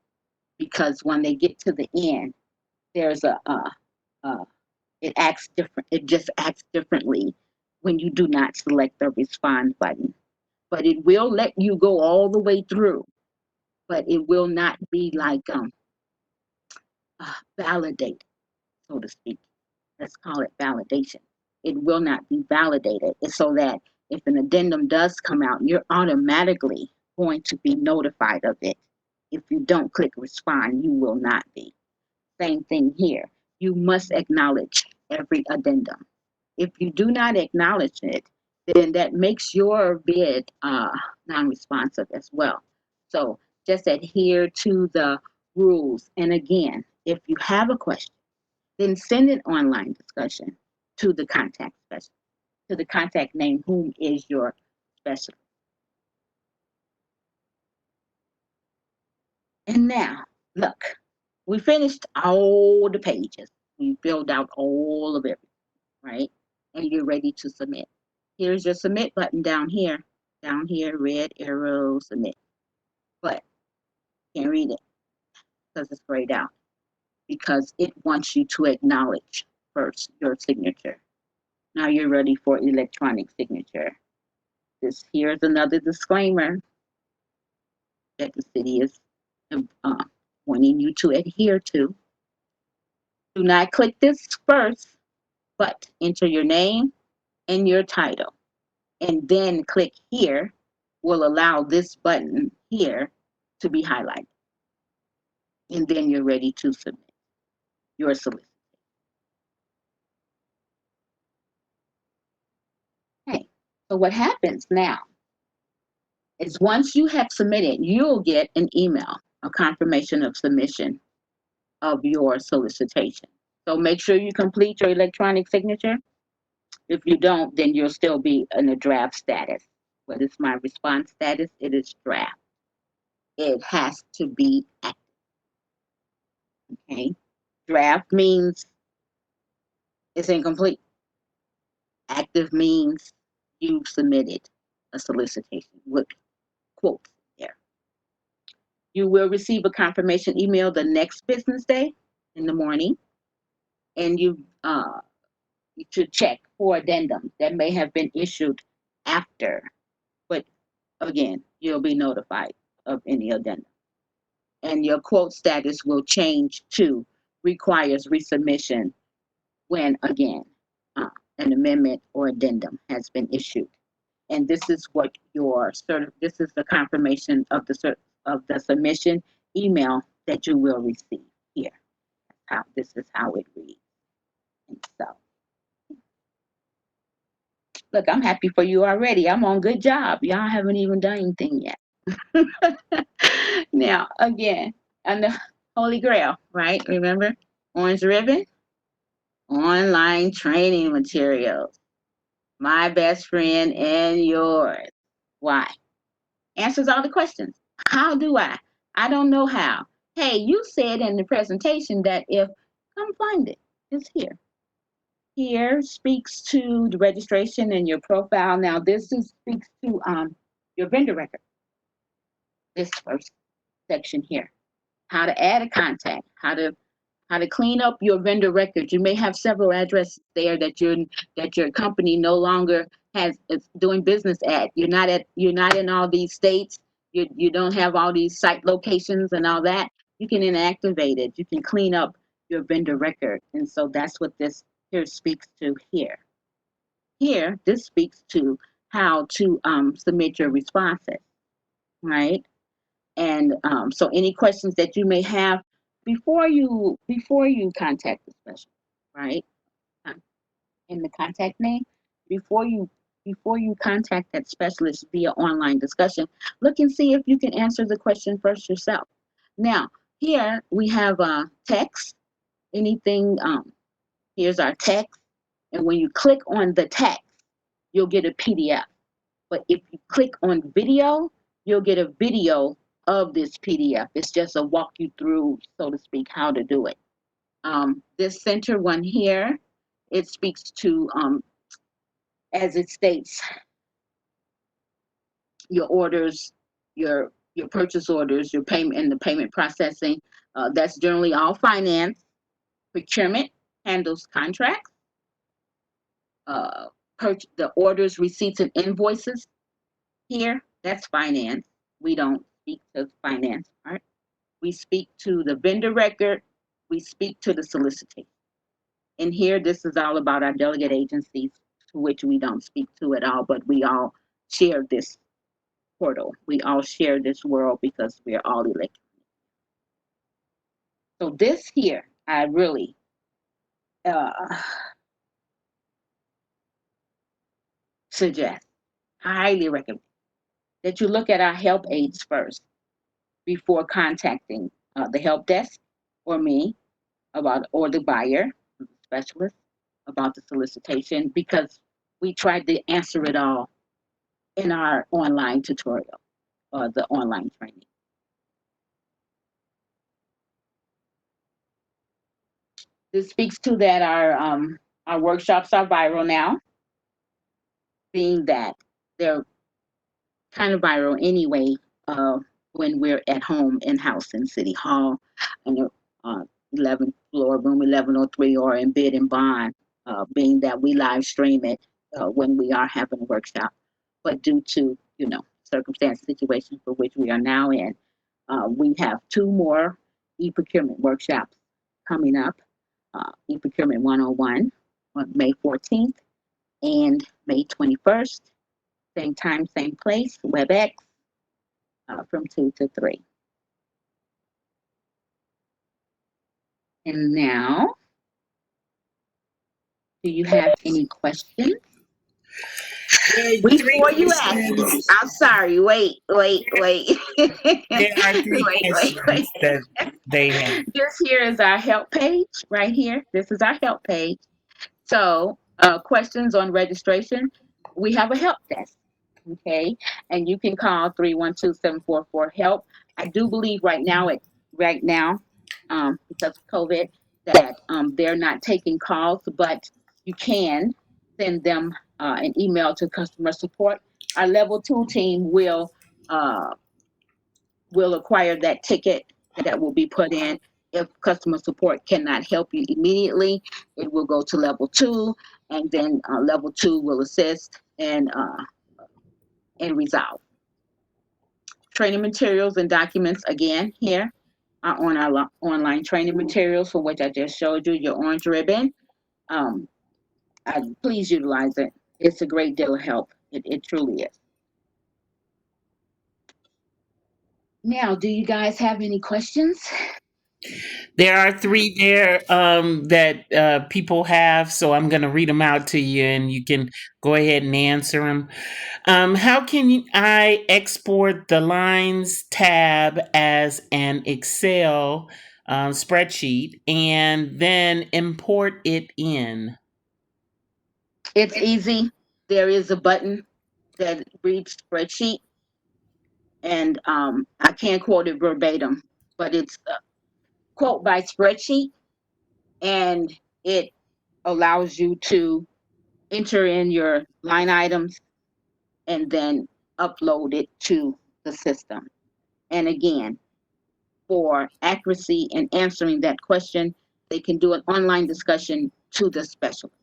because when they get to the end, there's it acts different. It just acts differently when you do not select the respond button. But it will let you go all the way through, but it will not be like validated, so to speak. Let's call it validation. It will not be validated. It's so that if an addendum does come out, you're automatically going to be notified of it. If you don't click respond, you will not be. Same thing here. You must acknowledge every addendum. If you do not acknowledge it, then that makes your bid non-responsive as well. So just adhere to the rules. And again, if you have a question, then send an online discussion to the contact specialist, to the contact name, whom is your specialist. And now, look, we finished all the pages. We filled out all of it, right? And you're ready to submit. Here's your submit button down here, red arrow, submit. But can't read it because it's grayed out, because it wants you to acknowledge first your signature. Now you're ready for electronic signature. This here's another disclaimer that the city is wanting you to adhere to. Do not click this first, but enter your name and your title, and then click here will allow this button here to be highlighted. And then you're ready to submit your solicitation. Okay, so what happens now is once you have submitted, you'll get an email, a confirmation of submission of your solicitation. So make sure you complete your electronic signature. If you don't, then you'll still be in a draft status. What is my response status? It is draft. It has to be active. Okay. Draft means it's incomplete. Active means you've submitted a solicitation with quotes there. You will receive a confirmation email the next business day in the morning, and you should check for addendums that may have been issued after. But again, you'll be notified of any addendum. And your quote status will change to requires resubmission when, again, an amendment or addendum has been issued. And this is what this is the confirmation of the submission email that you will receive here. This is how it reads. And so, look, I'm happy for you already. I'm on good job. Y'all haven't even done anything yet. Now, again, and the Holy Grail, right? Remember, orange ribbon, online training materials, my best friend and yours. Why? Answers all the questions. How do I? I don't know how. Hey, you said in the presentation that if, come find it. It's here. Here speaks to the registration and your profile. Now, speaks to your vendor record. This first section here. How to add a contact, how to clean up your vendor records. You may have several addresses there that your company no longer is doing business at. You're not in all these states. You don't have all these site locations and all that. You can inactivate it. You can clean up your vendor record. And so that's what this here speaks to here. Here, this speaks to how to submit your responses, right? And so any questions that you may have before you contact the specialist, right? In the contact name, before you contact that specialist via online discussion, look and see if you can answer the question first yourself. Now, here we have text, anything, here's our text, and when you click on the text, you'll get a PDF. But if you click on video, you'll get a video of this PDF. It's just a walk you through, so to speak, how to do it. This center one here, it speaks to, as it states, your orders, your purchase orders, your payment, and the payment processing. That's generally all finance. Procurement handles contracts. The orders, receipts, and invoices here, that's finance. We don't speak to the finance part. We speak to the vendor record. We speak to the solicitation. And here, this is all about our delegate agencies, to which we don't speak to at all, but we all share this portal. We all share this world because we're all electronic. So this here, I really suggest, highly recommend that you look at our help aids first before contacting the help desk or me or the buyer, the specialist, about the solicitation, because we tried to answer it all in our online tutorial or the online training. This speaks to that our workshops are viral now, being that they're kind of viral anyway when we're at home in-house in City Hall on the 11th floor, room 1103, or in Bid and Bond, being that we live stream it when we are having a workshop. But due to, circumstance situations for which we are now in, we have 2 more e-procurement workshops coming up. E-Procurement 101 on May 14th and May 21st. Same time, same place, WebEx, from 2 to 3. And now, do you have any questions? Before you ask me, I'm sorry, wait. There are 3 questions that they have. This here is our help page, right here. This is our help page. So, questions on registration, we have a help desk, okay? And you can call 312-744-HELP. I do believe right now, because of COVID, that they're not taking calls, but you can send them an email to customer support. Our level 2 team will acquire that ticket that will be put in. If customer support cannot help you immediately, it will go to level 2, and then level 2 will assist and resolve. Training materials and documents, again, here are on our online training materials, for which I just showed you, your orange ribbon. Please utilize it. It's a great deal of help. It truly is. Now, do you guys have any questions? There are 3 there that people have, so I'm going to read them out to you, and you can go ahead and answer them. How can I export the lines tab as an Excel spreadsheet and then import it in? It's easy. There is a button that reads spreadsheet, and I can't quote it verbatim, but it's quote by spreadsheet, and it allows you to enter in your line items and then upload it to the system. And again, for accuracy in answering that question, they can do an online discussion to the specialist.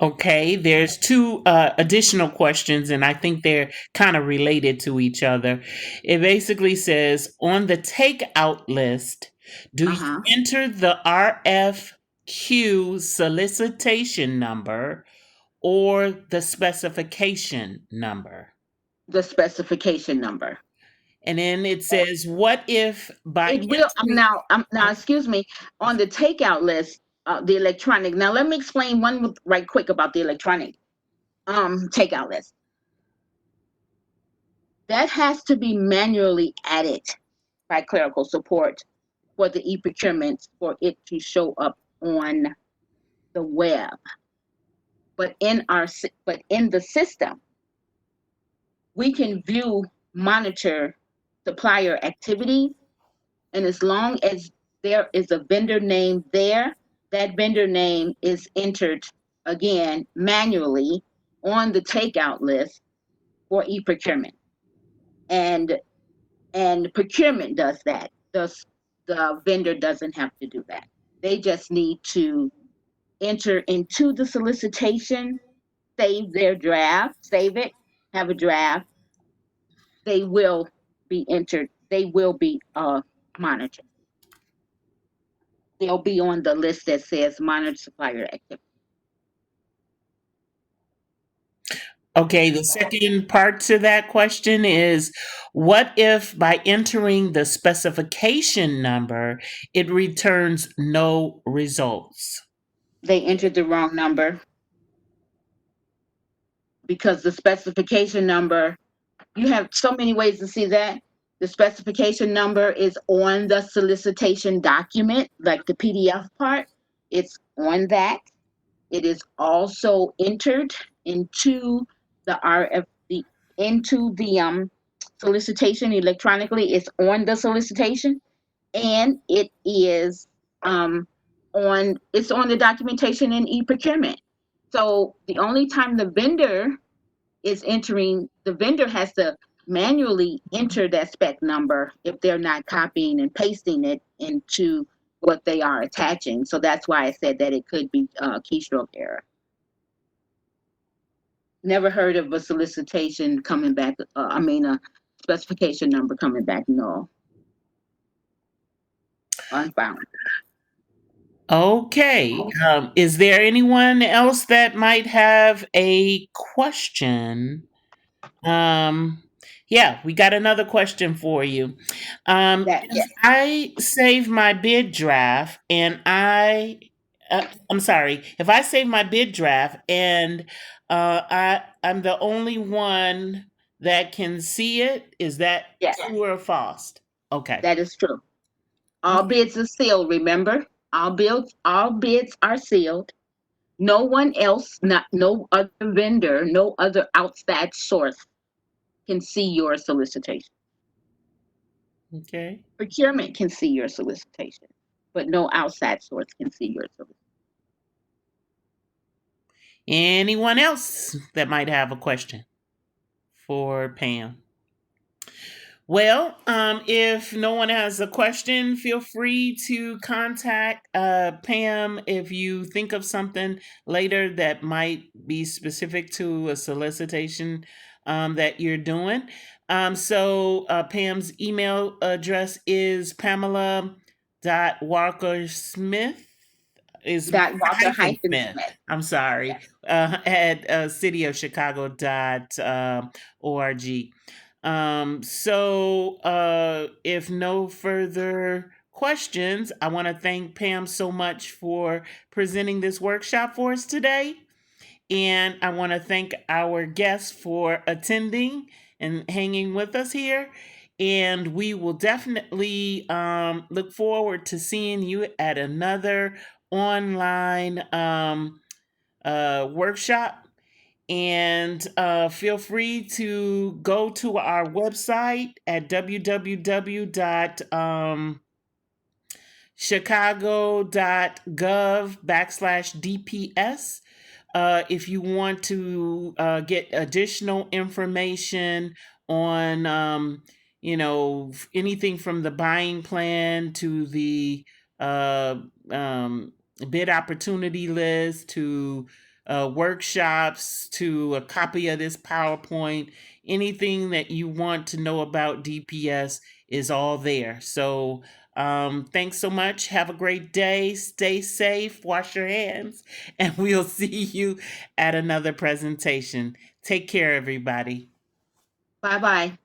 Okay, there's 2 additional questions, and I think they're kind of related to each other. It basically says, on the takeout list, do you enter the RFQ solicitation number or the specification number? The specification number. And then it says, what if by it will now excuse me, on the takeout list, the electronic. Now let me explain one right quick about the electronic takeout list. That has to be manually added by clerical support for the e-procurement for it to show up on the web. But in the system, we can monitor supplier activity, and as long as there is a vendor name there. That vendor name is entered again manually on the takeout list for e-procurement. And procurement does that. The vendor doesn't have to do that. They just need to enter into the solicitation, save their draft, save it, have a draft. They will be entered. They will be monitored. They'll be on the list that says monitor supplier activity. Okay, the second part to that question is, what if by entering the specification number, it returns no results? They entered the wrong number because the specification number, you have so many ways to see that. The specification number is on the solicitation document, like the PDF part. It's on that. It is also entered into the solicitation electronically. It's on the solicitation, and it is it's on the documentation in e-procurement. So the only time the vendor is entering, the vendor has to manually enter that spec number if they're not copying and pasting it into what they are attaching. So that's why I said that it could be keystroke error. Never heard of a solicitation coming back, a specification number coming back null. Unfound. Okay. Is there anyone else that might have a question? Yeah, we got another question for you. If I save my bid draft and I'm sorry, if I save my bid draft and I'm the only one that can see it, is that true or false? Okay. That is true. All bids are sealed, remember? All bids are sealed. No one else, no other vendor, no other outside source can see your solicitation. Okay. Procurement can see your solicitation, but no outside source can see your solicitation. Anyone else that might have a question for Pam? Well, if no one has a question, feel free to contact Pam if you think of something later that might be specific to a solicitation that you're doing. So Pam's email address is pamela.walkersmith is hyphen Smith. I'm sorry. At cityofchicago.org. So if no further questions, I want to thank Pam so much for presenting this workshop for us today. And I want to thank our guests for attending and hanging with us here. And we will definitely look forward to seeing you at another online workshop. And feel free to go to our website at www.chicago.gov/DPS. If you want to get additional information on, anything from the buying plan to the bid opportunity list to workshops to a copy of this PowerPoint, anything that you want to know about DPS is all there. So thanks so much. Have a great day. Stay safe. Wash your hands. And we'll see you at another presentation. Take care, everybody. Bye-bye.